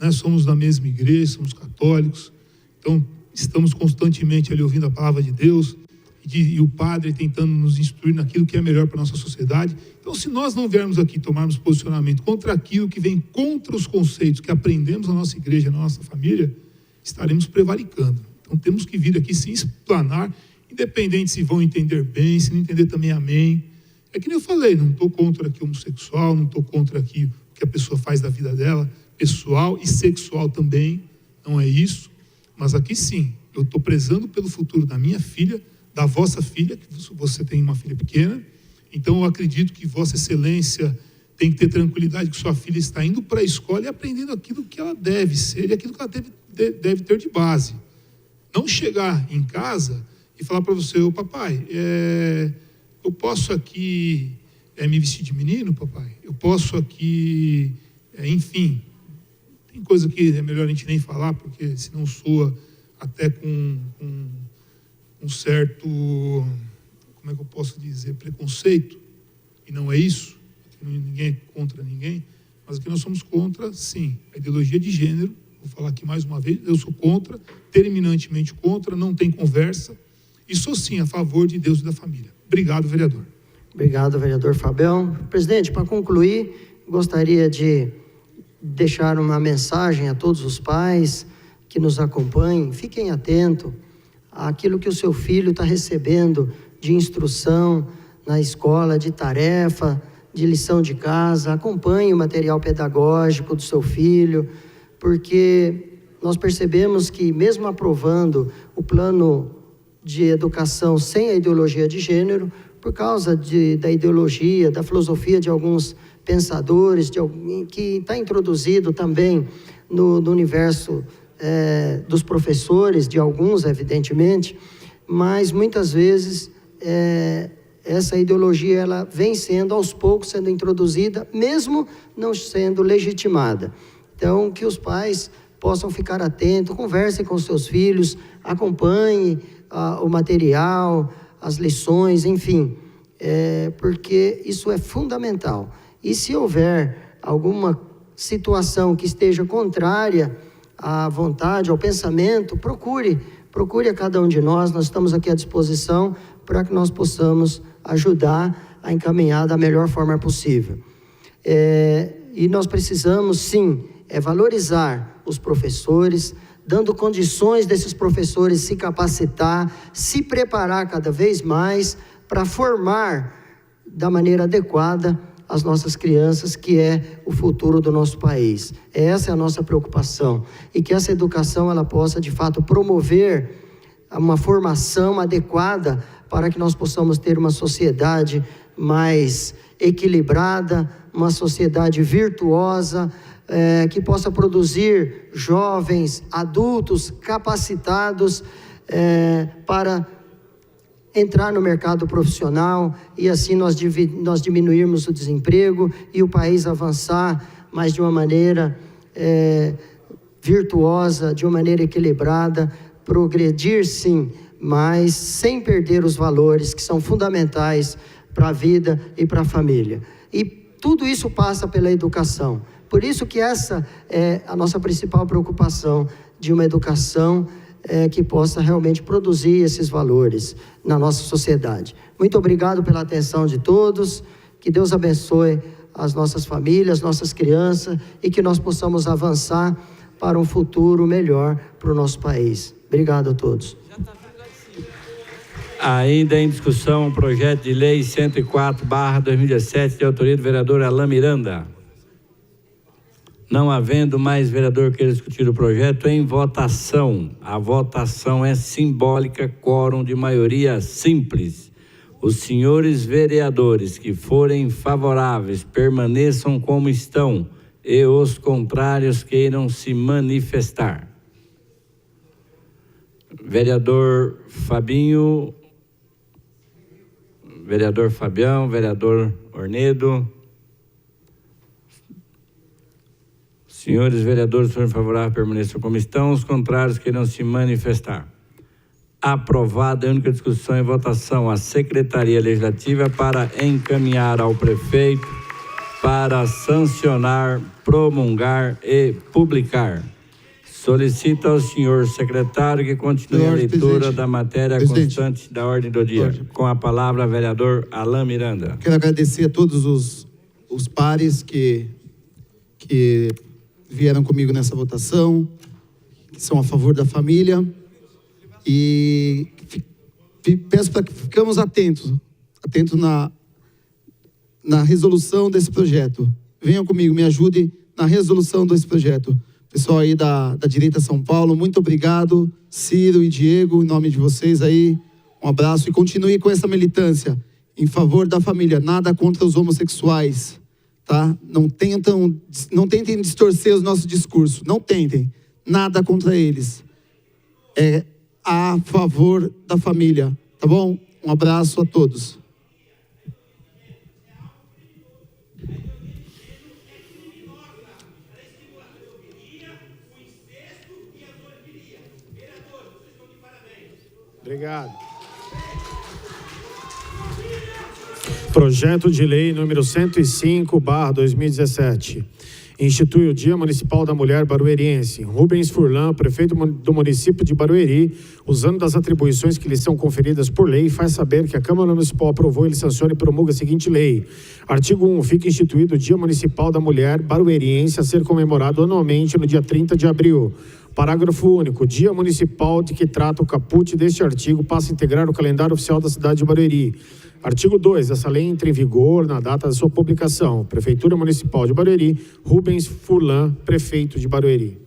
né, somos da mesma igreja, somos católicos, então estamos constantemente ali ouvindo a palavra de Deus e o padre tentando nos instruir naquilo que é melhor para a nossa sociedade. Então, se nós não viermos aqui tomarmos posicionamento contra aquilo que vem contra os conceitos que aprendemos na nossa igreja, na nossa família, estaremos prevaricando. Então, temos que vir aqui se explanar, independente se vão entender bem, se não entender também, amém. É que nem eu falei, não estou contra aqui o homossexual, não estou contra aqui o que a pessoa faz da vida dela, pessoal e sexual também, não é isso. Mas aqui sim, eu estou prezando pelo futuro da minha filha, da vossa filha, que você tem uma filha pequena, então eu acredito que Vossa Excelência tem que ter tranquilidade que sua filha está indo para a escola e aprendendo aquilo que ela deve ser e aquilo que ela deve ter de base. Não chegar em casa e falar para você, ô papai, eu posso aqui me vestir de menino, papai? Eu posso aqui, enfim, tem coisa que é melhor a gente nem falar, porque senão soa até com um certo, como é que eu posso dizer, preconceito, e não é isso, ninguém é contra ninguém, mas aqui nós somos contra, sim, a ideologia de gênero, vou falar aqui mais uma vez, eu sou contra, terminantemente contra, não tem conversa, e sou sim a favor de Deus e da família. Obrigado, vereador. Obrigado, vereador Fabião. Presidente, para concluir, gostaria de deixar uma mensagem a todos os pais que nos acompanhem. Fiquem atentos àquilo que o seu filho está recebendo de instrução na escola, de tarefa, de lição de casa. Acompanhe o material pedagógico do seu filho, porque nós percebemos que, mesmo aprovando o plano de educação sem a ideologia de gênero, por causa da ideologia, da filosofia de alguns pensadores, que está introduzido também no universo dos professores, de alguns, evidentemente, mas muitas vezes essa ideologia ela vem sendo, aos poucos, sendo introduzida, mesmo não sendo legitimada. Então, que os pais possam ficar atentos, conversem com seus filhos, acompanhem o material, as lições, enfim, porque isso é fundamental. E se houver alguma situação que esteja contrária à vontade, ao pensamento, procure a cada um de nós estamos aqui à disposição para que nós possamos ajudar a encaminhar da melhor forma possível. E nós precisamos, sim, valorizar os professores, dando condições desses professores se capacitar, se preparar cada vez mais para formar da maneira adequada as nossas crianças, que é o futuro do nosso país. Essa é a nossa preocupação, e que essa educação ela possa, de fato, promover uma formação adequada para que nós possamos ter uma sociedade mais equilibrada, uma sociedade virtuosa, que possa produzir jovens, adultos capacitados para entrar no mercado profissional, e assim nós diminuirmos o desemprego e o país avançar, mas de uma maneira virtuosa, de uma maneira equilibrada, progredir sim, mas sem perder os valores que são fundamentais para a vida e para a família. E tudo isso passa pela educação. Por isso que essa é a nossa principal preocupação, de uma educação que possa realmente produzir esses valores na nossa sociedade. Muito obrigado pela atenção de todos, que Deus abençoe as nossas famílias, nossas crianças, e que nós possamos avançar para um futuro melhor para o nosso país. Obrigado a todos. Ainda em discussão o projeto de lei 104/2017, de autoria do vereador Alain Miranda. Não havendo mais vereador que queira discutir o projeto, em votação. A votação é simbólica, quórum de maioria simples. Os senhores vereadores que forem favoráveis permaneçam como estão, e os contrários queiram se manifestar. Vereador Fabinho, vereador Fabião, vereador Ornedo. Senhores vereadores, se forem favoráveis, permaneçam como estão. Os contrários queiram se manifestar. Aprovada a única discussão e votação a Secretaria Legislativa para encaminhar ao prefeito para sancionar, promulgar e publicar. Solicito ao senhor secretário que continue a leitura da matéria constante da ordem do dia. Com a palavra, vereador Alain Miranda. Quero agradecer a todos os pares que vieram comigo nessa votação, que são a favor da família, e peço para que ficamos atentos na resolução desse projeto. Venham comigo, me ajude na resolução desse projeto. Pessoal aí da direita São Paulo, muito obrigado, Ciro e Diego, em nome de vocês aí, um abraço, e continue com essa militância em favor da família, nada contra os homossexuais. Tá? Não tentem distorcer o nosso discurso, não tentem, nada contra eles, é a favor da família, tá bom? Um abraço a todos. Obrigado. Projeto de lei número 105/2017. Institui o Dia Municipal da Mulher Barueriense. Rubens Furlan, prefeito do município de Barueri, usando das atribuições que lhe são conferidas por lei, faz saber que a Câmara Municipal aprovou, ele sanciona e promulga a seguinte lei. Artigo 1. Fica instituído o Dia Municipal da Mulher Barueriense, a ser comemorado anualmente no dia 30 de abril. Parágrafo único. Dia municipal de que trata o caput deste artigo passa a integrar o calendário oficial da cidade de Barueri. Artigo 2. Essa lei entra em vigor na data da sua publicação. Prefeitura Municipal de Barueri, Rubens Furlan, prefeito de Barueri.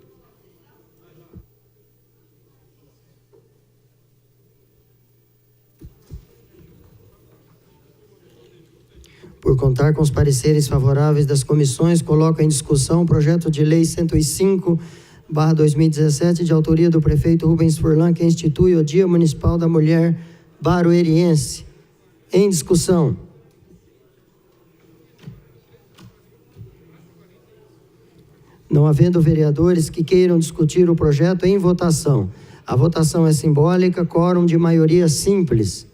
Por contar com os pareceres favoráveis das comissões, coloco em discussão o projeto de lei 105/2017, de autoria do prefeito Rubens Furlan, que institui o Dia Municipal da Mulher Barueriense. Em discussão. Não havendo vereadores que queiram discutir o projeto, em votação. A votação é simbólica, quórum de maioria simples.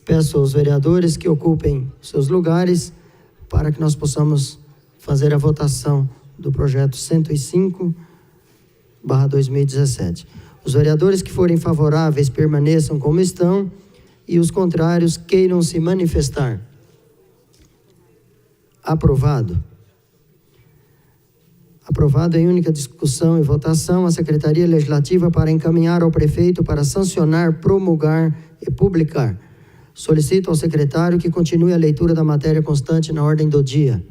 Peço aos vereadores que ocupem seus lugares para que nós possamos fazer a votação do projeto 105/2017. Os vereadores que forem favoráveis permaneçam como estão, e os contrários queiram se manifestar. Aprovado. Aprovado em única discussão e votação a Secretaria Legislativa para encaminhar ao prefeito para sancionar, promulgar e publicar. Solicito ao secretário que continue a leitura da matéria constante na ordem do dia.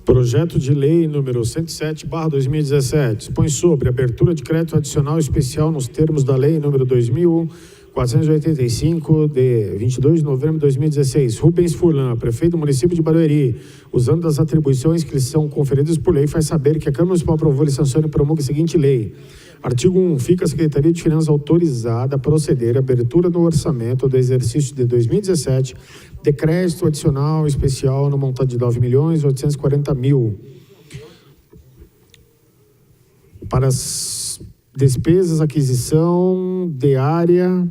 Projeto de lei número 107/2017 dispõe sobre abertura de crédito adicional especial nos termos da lei número 2485 de 22 de novembro de 2016. Rubens Furlan, prefeito do município de Barueri, usando das atribuições que lhe são conferidas por lei, faz saber que a Câmara Municipal aprovou e sanciona e promulga a seguinte lei. Artigo 1. Fica a Secretaria de Finanças autorizada a proceder à abertura no orçamento do exercício de 2017 de crédito adicional especial no montante de 9.840.000 para as despesas, aquisição de área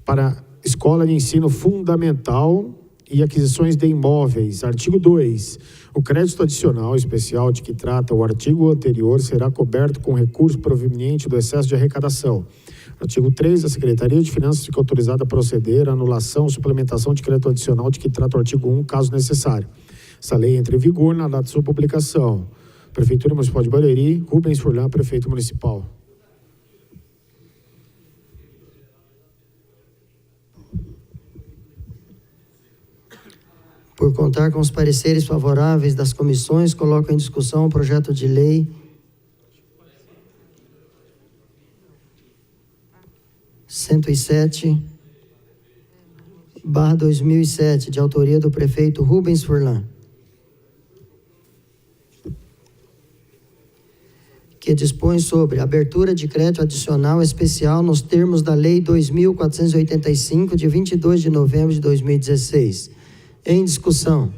para escola de ensino fundamental e aquisições de imóveis. Artigo 2. O crédito adicional especial de que trata o artigo anterior será coberto com recurso proveniente do excesso de arrecadação. Artigo 3. A Secretaria de Finanças fica autorizada a proceder à anulação ou suplementação de crédito adicional de que trata o artigo 1, caso necessário. Essa lei entra em vigor na data de sua publicação. Prefeitura Municipal de Barueri, Rubens Furlan, prefeito municipal. Por contar com os pareceres favoráveis das comissões, coloco em discussão o projeto de lei 107/2007, de autoria do prefeito Rubens Furlan, que dispõe sobre abertura de crédito adicional especial nos termos da Lei 2.485, de 22 de novembro de 2016. Em discussão.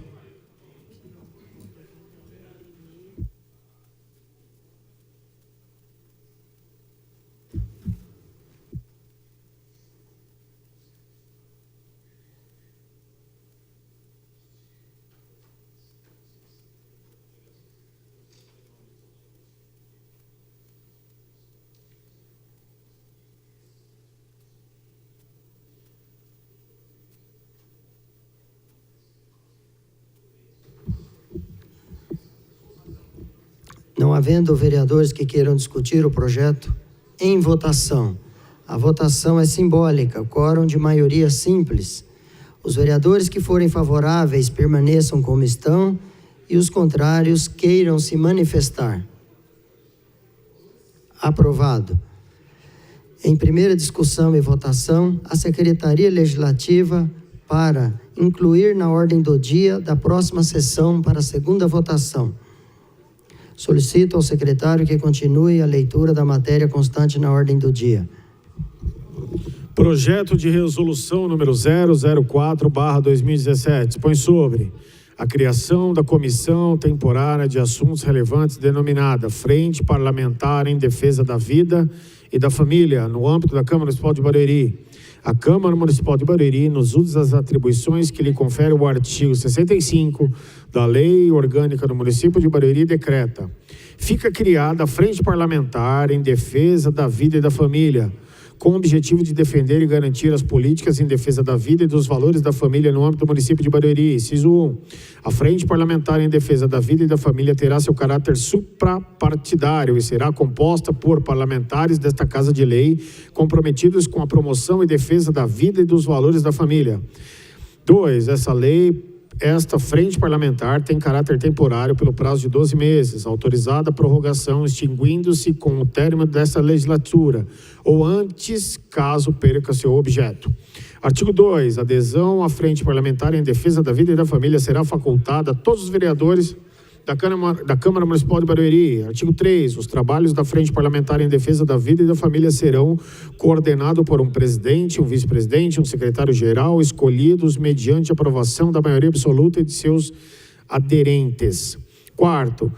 Não havendo vereadores que queiram discutir o projeto, em votação. A votação é simbólica, quórum de maioria simples. Os vereadores que forem favoráveis permaneçam como estão e os contrários queiram se manifestar. Aprovado. Em primeira discussão e votação, a Secretaria Legislativa para incluir na ordem do dia da próxima sessão para a segunda votação. Solicito ao secretário que continue a leitura da matéria constante na ordem do dia. Projeto de resolução número 004/2017 dispõe sobre a criação da Comissão Temporária de Assuntos Relevantes denominada Frente Parlamentar em Defesa da Vida e da Família, no âmbito da Câmara Municipal de Barueri. A Câmara Municipal de Barueri, nos usos das atribuições que lhe confere o artigo 65 da Lei Orgânica do Município de Barueri, decreta: fica criada a Frente Parlamentar em Defesa da Vida e da Família, com o objetivo de defender e garantir as políticas em defesa da vida e dos valores da família no âmbito do município de Barueri. Inciso 1. A Frente Parlamentar em Defesa da Vida e da Família terá seu caráter suprapartidário e será composta por parlamentares desta Casa de Lei comprometidos com a promoção e defesa da vida e dos valores da família. 2. Esta frente parlamentar tem caráter temporário pelo prazo de 12 meses, autorizada a prorrogação extinguindo-se com o término desta legislatura, ou antes, caso perca seu objeto. Artigo 2. A adesão à frente parlamentar em defesa da vida e da família será facultada a todos os vereadores da Câmara Municipal de Barueri. Artigo 3. Os trabalhos da Frente Parlamentar em Defesa da Vida e da Família serão coordenados por um presidente, um vice-presidente, um secretário-geral, escolhidos mediante aprovação da maioria absoluta e de seus aderentes. 4.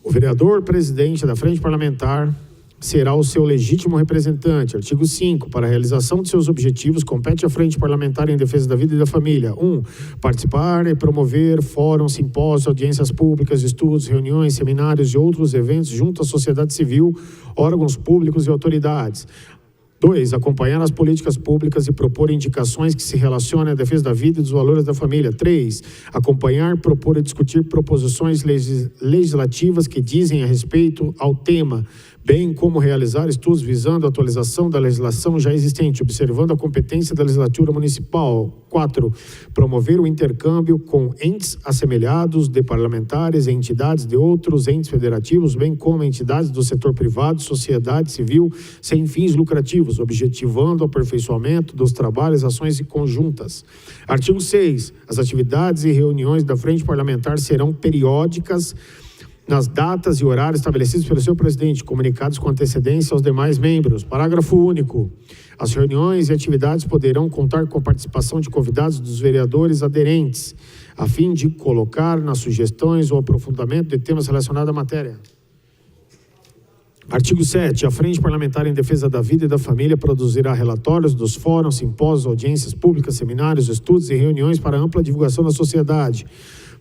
O vereador-presidente da Frente Parlamentar será o seu legítimo representante. Artigo 5. Para a realização de seus objetivos, compete à Frente Parlamentar em Defesa da Vida e da Família: 1. Participar e promover fóruns, simpósios, audiências públicas, estudos, reuniões, seminários e outros eventos junto à sociedade civil, órgãos públicos e autoridades. 2. Acompanhar as políticas públicas e propor indicações que se relacionem à defesa da vida e dos valores da família. 3. Acompanhar, propor e discutir proposições legislativas que dizem a respeito ao tema, bem como realizar estudos visando a atualização da legislação já existente, observando a competência da legislatura municipal. 4. Promover o intercâmbio com entes assemelhados de parlamentares e entidades de outros entes federativos, bem como entidades do setor privado, sociedade civil, sem fins lucrativos, objetivando o aperfeiçoamento dos trabalhos e ações conjuntas. Artigo 6. As atividades e reuniões da Frente Parlamentar serão periódicas nas datas e horários estabelecidos pelo seu presidente, comunicados com antecedência aos demais membros. Parágrafo único. As reuniões e atividades poderão contar com a participação de convidados dos vereadores aderentes, a fim de colocar nas sugestões ou aprofundamento de temas relacionados à matéria. Artigo 7. A Frente Parlamentar em Defesa da Vida e da Família produzirá relatórios dos fóruns, simpósios, audiências públicas, seminários, estudos e reuniões para ampla divulgação na sociedade.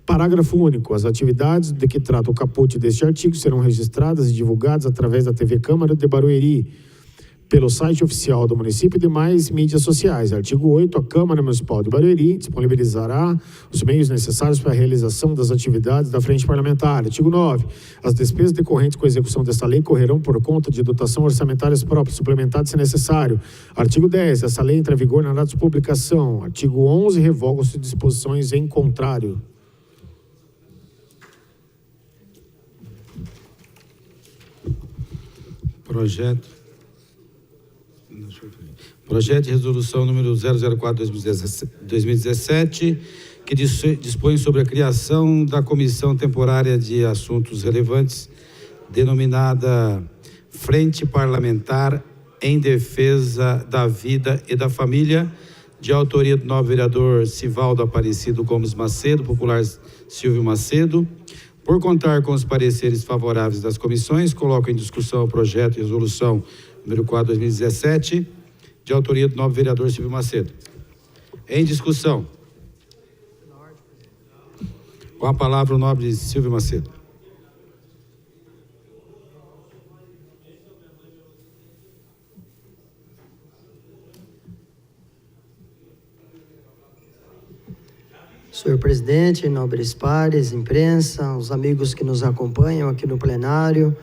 Parágrafo único. As atividades de que trata o caput deste artigo serão registradas e divulgadas através da TV Câmara de Barueri, pelo site oficial do município e demais mídias sociais. Artigo 8. A Câmara Municipal de Barueri disponibilizará os meios necessários para a realização das atividades da Frente Parlamentar. Artigo 9. As despesas decorrentes com a execução desta lei correrão por conta de dotação orçamentária própria, suplementada se necessário. Artigo 10. Essa lei entra em vigor na data de publicação. Artigo 11. Revogam-se disposições em contrário. Projeto de resolução número 004/2017, que dispõe sobre a criação da Comissão Temporária de Assuntos Relevantes, denominada Frente Parlamentar em Defesa da Vida e da Família, de autoria do nobre vereador Sivaldo Aparecido Gomes Macedo, popular Silvio Macedo. Por contar com os pareceres favoráveis das comissões, coloco em discussão o projeto de resolução número 4/2017, de autoria do nobre vereador Silvio Macedo. Em discussão. Com a palavra o nobre Silvio Macedo. Senhor presidente, nobres pares, imprensa, os amigos que nos acompanham aqui no plenário,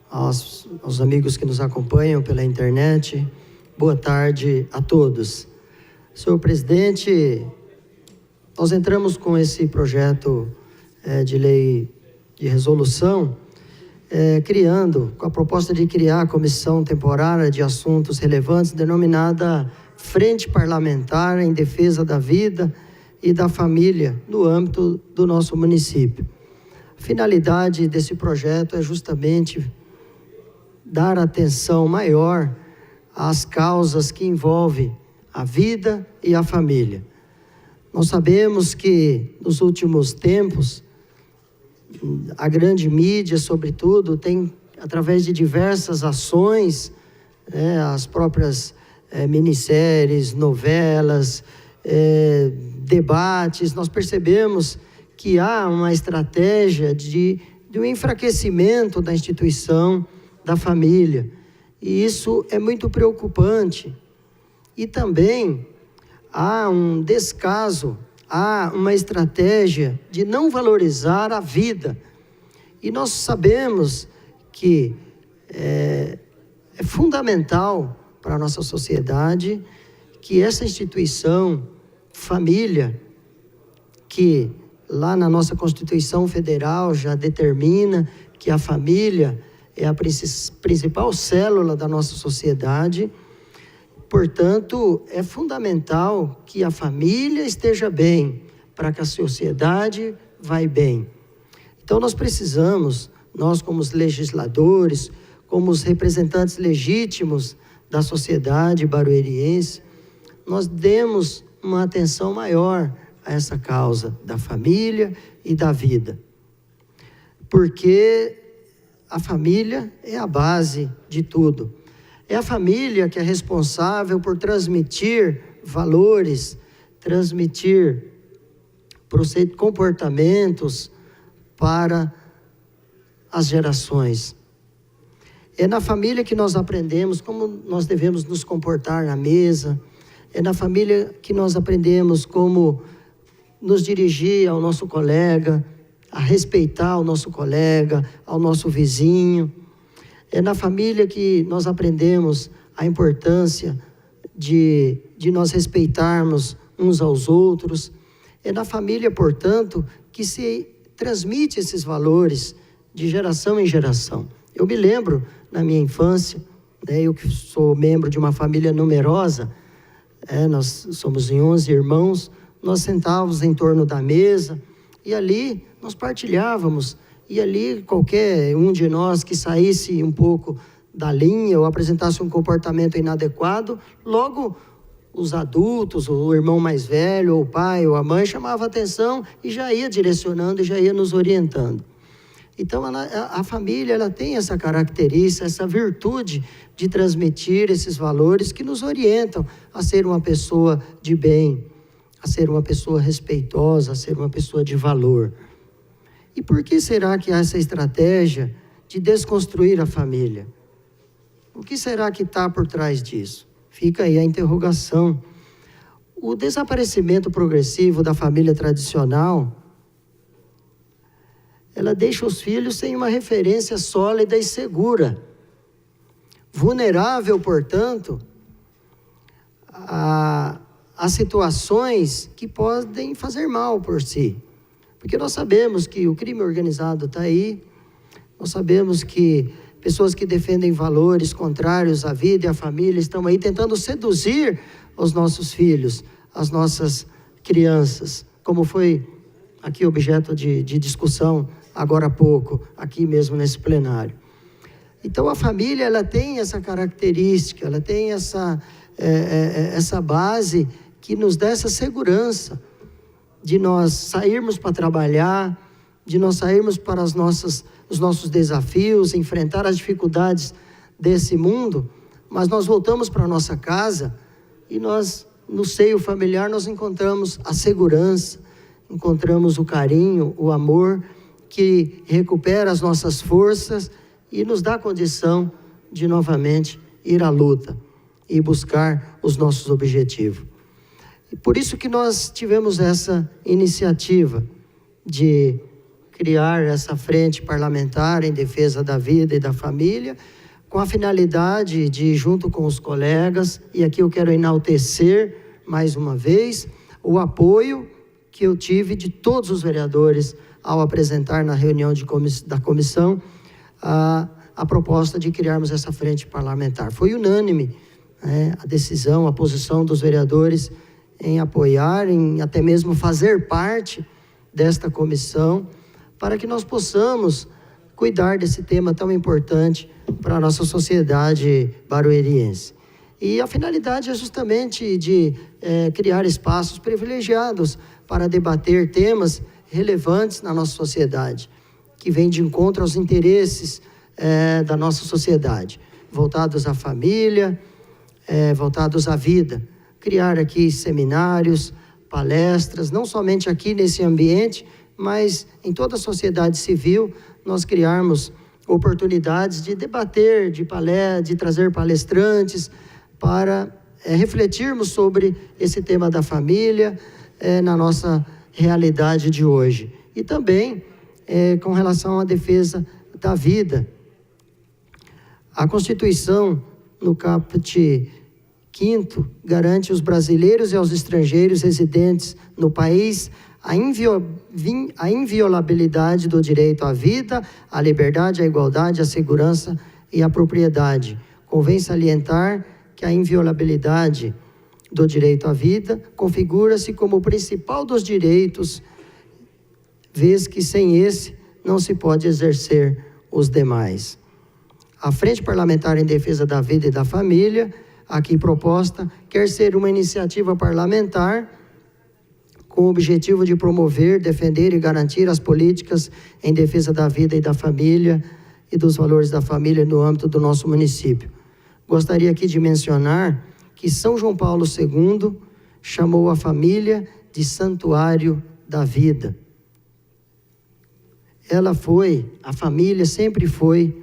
aos amigos que nos acompanham pela internet, boa tarde a todos. Senhor presidente, nós entramos com esse projeto de lei de resolução, com a proposta de criar a Comissão Temporária de Assuntos Relevantes, denominada Frente Parlamentar em Defesa da Vida e da Família, no âmbito do nosso município. A finalidade desse projeto é justamente dar atenção maior às causas que envolvem a vida e a família. Nós sabemos que, nos últimos tempos, a grande mídia, sobretudo, tem, através de diversas ações, as próprias minisséries, novelas, debates, nós percebemos que há uma estratégia de um enfraquecimento da instituição da família. E isso é muito preocupante. E também há um descaso, há uma estratégia de não valorizar a vida. E nós sabemos que é fundamental para a nossa sociedade que essa instituição, família, que lá na nossa Constituição Federal já determina que a família é a principal célula da nossa sociedade, portanto, é fundamental que a família esteja bem, para que a sociedade vá bem. Então, nós precisamos, nós como os legisladores, como os representantes legítimos da sociedade barueriense, nós demos uma atenção maior a essa causa da família e da vida. Porque a família é a base de tudo. É a família que é responsável por transmitir valores, transmitir comportamentos para as gerações. É na família que nós aprendemos como nós devemos nos comportar na mesa. É na família que nós aprendemos como nos dirigir ao nosso colega, a respeitar o nosso colega, ao nosso vizinho. É na família que nós aprendemos a importância de nós respeitarmos uns aos outros. É na família, portanto, que se transmite esses valores de geração em geração. Eu me lembro, na minha infância, eu que sou membro de uma família numerosa, nós somos em 11 irmãos, nós sentávamos em torno da mesa e ali nós partilhávamos. E ali qualquer um de nós que saísse um pouco da linha ou apresentasse um comportamento inadequado, logo os adultos, o irmão mais velho, ou o pai, ou a mãe, chamava a atenção e já ia direcionando e já ia nos orientando. Então, a família, ela tem essa característica, essa virtude de transmitir esses valores que nos orientam a ser uma pessoa de bem, a ser uma pessoa respeitosa, a ser uma pessoa de valor. E por que será que há essa estratégia de desconstruir a família? O que será que está por trás disso? Fica aí a interrogação. O desaparecimento progressivo da família tradicional, ela deixa os filhos sem uma referência sólida e segura. Vulnerável, portanto, a situações que podem fazer mal por si. Porque nós sabemos que o crime organizado está aí, nós sabemos que pessoas que defendem valores contrários à vida e à família estão aí tentando seduzir os nossos filhos, as nossas crianças, como foi aqui objeto de discussão agora há pouco, aqui mesmo nesse plenário. Então a família, ela tem essa característica, ela tem essa base que nos dá essa segurança de nós sairmos para trabalhar, de nós sairmos para os nossos desafios, enfrentar as dificuldades desse mundo, mas nós voltamos para a nossa casa e nós, no seio familiar, nós encontramos a segurança, encontramos o carinho, o amor, que recupera as nossas forças e nos dá condição de novamente ir à luta e buscar os nossos objetivos. E por isso que nós tivemos essa iniciativa de criar essa frente parlamentar em defesa da vida e da família, com a finalidade de, junto com os colegas, e aqui eu quero enaltecer mais uma vez, o apoio que eu tive de todos os vereadores ao apresentar na reunião da comissão a proposta de criarmos essa frente parlamentar. Foi unânime a decisão, a posição dos vereadores em apoiar, em até mesmo fazer parte desta comissão, para que nós possamos cuidar desse tema tão importante para a nossa sociedade barueriense. E a finalidade é justamente de criar espaços privilegiados para debater temas relevantes na nossa sociedade, que vêm de encontro aos interesses da nossa sociedade, voltados à família, voltados à vida. Criar aqui seminários, palestras, não somente aqui nesse ambiente, mas em toda a sociedade civil, nós criarmos oportunidades de debater, de trazer palestrantes, para refletirmos sobre esse tema da família na nossa realidade de hoje. E também com relação à defesa da vida. A Constituição, no caput 5º, garante aos brasileiros e aos estrangeiros residentes no país a inviolabilidade do direito à vida, à liberdade, à igualdade, à segurança e à propriedade. Convém salientar que a inviolabilidade do direito à vida configura-se como o principal dos direitos, vez que sem esse não se pode exercer os demais. A Frente Parlamentar em Defesa da Vida e da Família, aqui proposta, quer ser uma iniciativa parlamentar com o objetivo de promover, defender e garantir as políticas em defesa da vida e da família e dos valores da família no âmbito do nosso município. Gostaria aqui de mencionar que São João Paulo II chamou a família de santuário da vida. A família sempre foi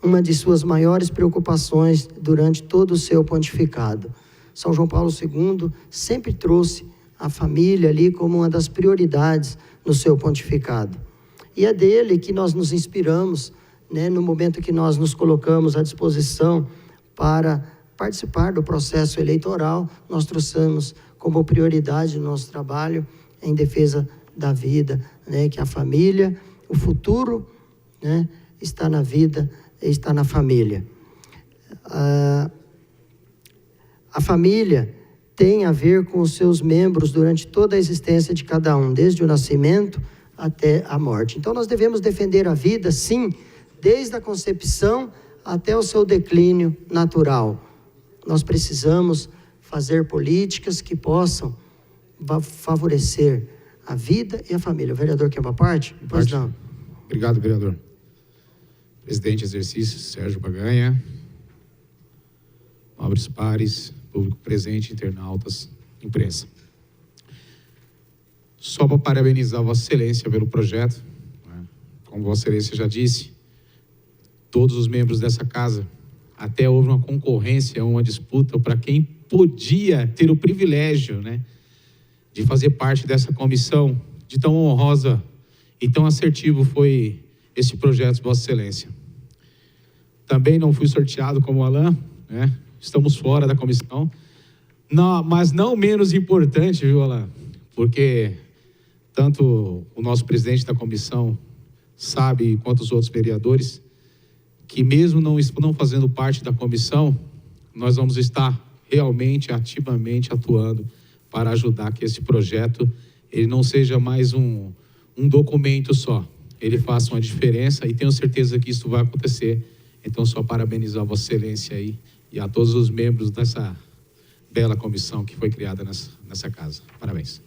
uma de suas maiores preocupações durante todo o seu pontificado. São João Paulo II sempre trouxe a família ali como uma das prioridades no seu pontificado. E é dele que nós nos inspiramos, né, no momento que nós nos colocamos à disposição para participar do processo eleitoral. Nós trouxemos como prioridade o nosso trabalho em defesa da vida, né, que a família, o futuro, né, está na vida, está na família. A família tem a ver com os seus membros durante toda a existência de cada um, desde o nascimento até a morte. Então nós devemos defender a vida, sim, desde a concepção até o seu declínio natural. Nós precisamos fazer políticas que possam favorecer a vida e a família. O vereador quer uma parte? Pois não. Obrigado, vereador. Presidente exercício, Sérgio Baganha, nobres pares, público presente, internautas, imprensa. Só para parabenizar Vossa Excelência pelo projeto, né? Como Vossa Excelência já disse, todos os membros dessa casa, até houve uma concorrência, uma disputa para quem podia ter o privilégio, né, de fazer parte dessa comissão, de tão honrosa e tão assertivo foi esse projeto, Vossa Excelência. Também não fui sorteado como o Alain, né? Estamos fora da comissão, não, mas não menos importante, viu, Alain? Porque tanto o nosso presidente da comissão sabe, quanto os outros vereadores, que mesmo não fazendo parte da comissão, nós vamos estar realmente, ativamente atuando para ajudar que esse projeto ele não seja mais um documento só, ele faça uma diferença e tenho certeza que isso vai acontecer. Então, só parabenizar a Vossa Excelência aí e a todos os membros dessa bela comissão que foi criada nessa casa. Parabéns.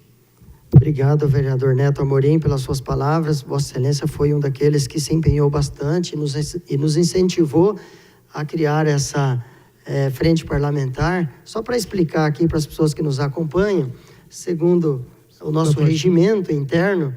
Obrigado, vereador Neto Amorim, pelas suas palavras. Vossa Excelência foi um daqueles que se empenhou bastante e nos incentivou a criar essa frente parlamentar. Só para explicar aqui para as pessoas que nos acompanham, segundo o nosso regimento interno,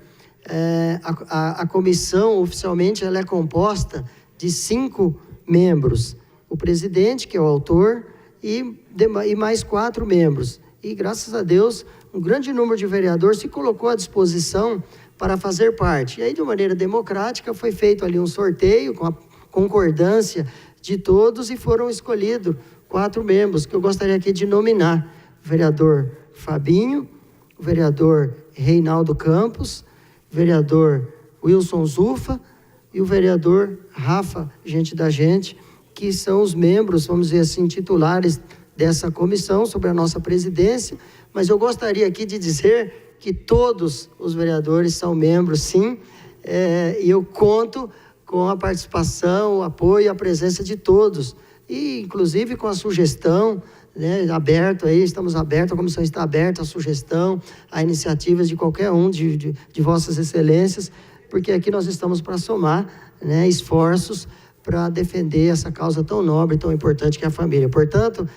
a comissão, oficialmente, ela é composta de 5 membros. O presidente, que é o autor, e mais 4 membros. E, graças a Deus, um grande número de vereadores se colocou à disposição para fazer parte. E aí, de uma maneira democrática, foi feito ali um sorteio com a concordância de todos e foram escolhidos 4 membros, que eu gostaria aqui de nominar. O vereador Fabinho, o vereador Reinaldo Campos, o vereador Wilson Zufa e o vereador Rafa, gente da gente, que são os membros, vamos dizer assim, titulares dessa comissão sobre a nossa presidência, mas eu gostaria aqui de dizer que todos os vereadores são membros, sim, e eu conto com a participação, o apoio e a presença de todos, e inclusive com a sugestão, né, aberto aí, estamos abertos, a comissão está aberta à sugestão, a iniciativas de qualquer um de Vossas Excelências, porque aqui nós estamos para somar, né, esforços para defender essa causa tão nobre, tão importante que é a família. Portanto,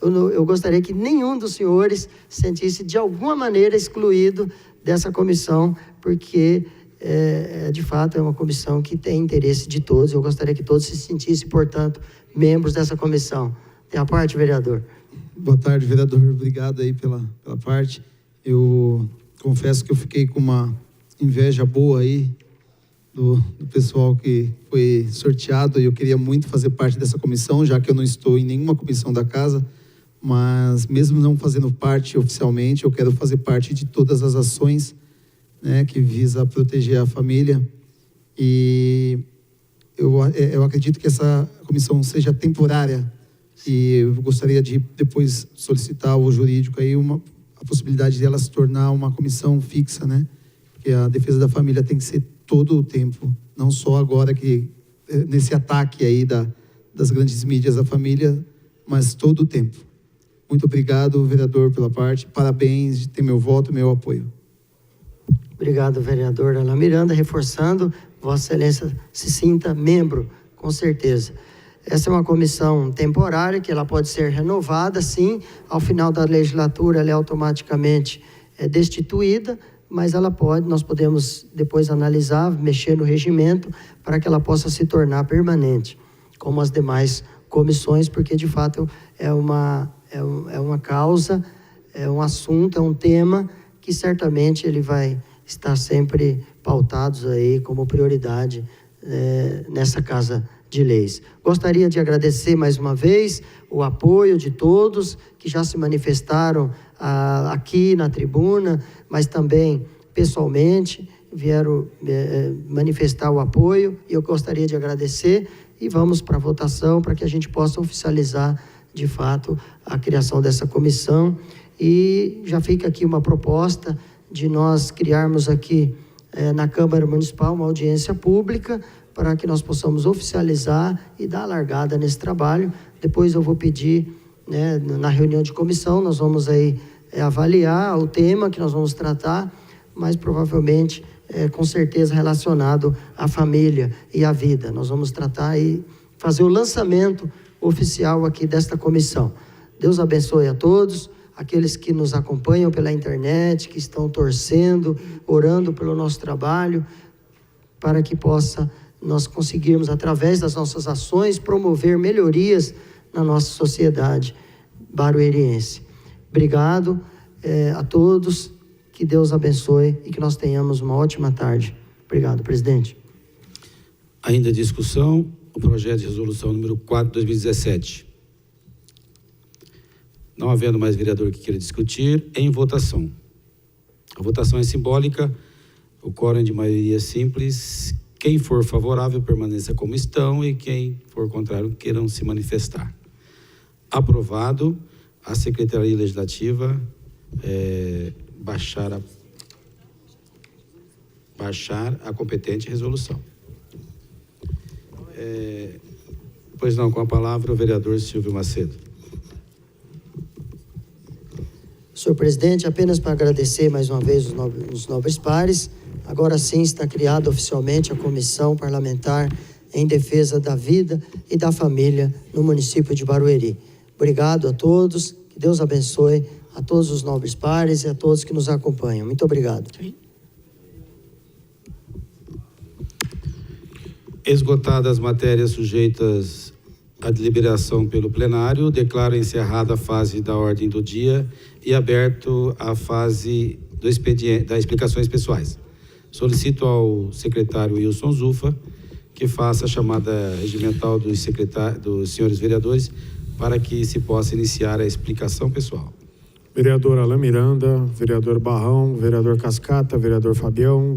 eu gostaria que nenhum dos senhores sentisse de alguma maneira excluído dessa comissão, porque de fato é uma comissão que tem interesse de todos. Eu gostaria que todos se sentissem, portanto, membros dessa comissão. Tem a parte, vereador? Boa tarde, vereador. Obrigado aí pela parte. Eu confesso que eu fiquei com uma inveja boa aí do pessoal que foi sorteado, e eu queria muito fazer parte dessa comissão, já que eu não estou em nenhuma comissão da casa, mas mesmo não fazendo parte oficialmente, eu quero fazer parte de todas as ações, né, que visa proteger a família, e eu acredito que essa comissão seja temporária, e eu gostaria de depois solicitar ao jurídico aí a possibilidade dela se tornar uma comissão fixa, né, porque a defesa da família tem que ser todo o tempo, não só agora que nesse ataque aí das grandes mídias à família, mas todo o tempo. Muito obrigado, vereador, pela parte. Parabéns, tem meu voto e meu apoio. Obrigado, vereador Alain Miranda. Reforçando, Vossa Excelência se sinta membro, com certeza. Essa é uma comissão temporária, que ela pode ser renovada, sim. Ao final da legislatura, ela é automaticamente destituída, mas nós podemos depois analisar, mexer no regimento, para que ela possa se tornar permanente. como as demais comissões, porque de fato é uma causa, é um assunto, é um tema que certamente ele vai estar sempre pautados aí como prioridade nessa Casa de Leis. Gostaria de agradecer mais uma vez o apoio de todos que já se manifestaram aqui na tribuna, mas também pessoalmente vieram manifestar o apoio, e eu gostaria de agradecer, e vamos para a votação para que a gente possa oficializar de fato a criação dessa comissão. E já fica aqui uma proposta de nós criarmos aqui na Câmara Municipal uma audiência pública para que nós possamos oficializar e dar largada nesse trabalho. Depois eu vou pedir, na reunião de comissão, nós vamos aí avaliar o tema que nós vamos tratar, mas provavelmente, com certeza, relacionado à família e à vida. Nós vamos tratar e fazer o lançamento oficial aqui desta comissão. Deus abençoe a todos, aqueles que nos acompanham pela internet, que estão torcendo, orando pelo nosso trabalho, para que nós conseguirmos, através das nossas ações, promover melhorias na nossa sociedade barueriense. Obrigado a todos, que Deus abençoe e que nós tenhamos uma ótima tarde. Obrigado, presidente. Ainda discussão, o projeto de resolução número 4 de 2017. Não havendo mais vereador que queira discutir, em votação. A votação é simbólica, o quórum é de maioria simples. Quem for favorável permaneça como estão e quem for contrário queiram se manifestar. Aprovado. A Secretaria Legislativa baixar a competente resolução. Pois não, com a palavra o vereador Silvio Macedo. Senhor presidente, apenas para agradecer mais uma vez os nobres pares, agora sim está criada oficialmente a Comissão Parlamentar em Defesa da Vida e da Família no município de Barueri. Obrigado a todos, que Deus abençoe a todos os nobres pares e a todos que nos acompanham. Muito obrigado. Esgotadas as matérias sujeitas à deliberação pelo plenário, declaro encerrada a fase da ordem do dia e aberto a fase do expediente, das explicações pessoais. Solicito ao secretário Wilson Zufa que faça a chamada regimental dos senhores vereadores para que se possa iniciar a explicação pessoal. Vereador Alain Miranda, vereador Barrão, vereador Cascata, vereador Fabião,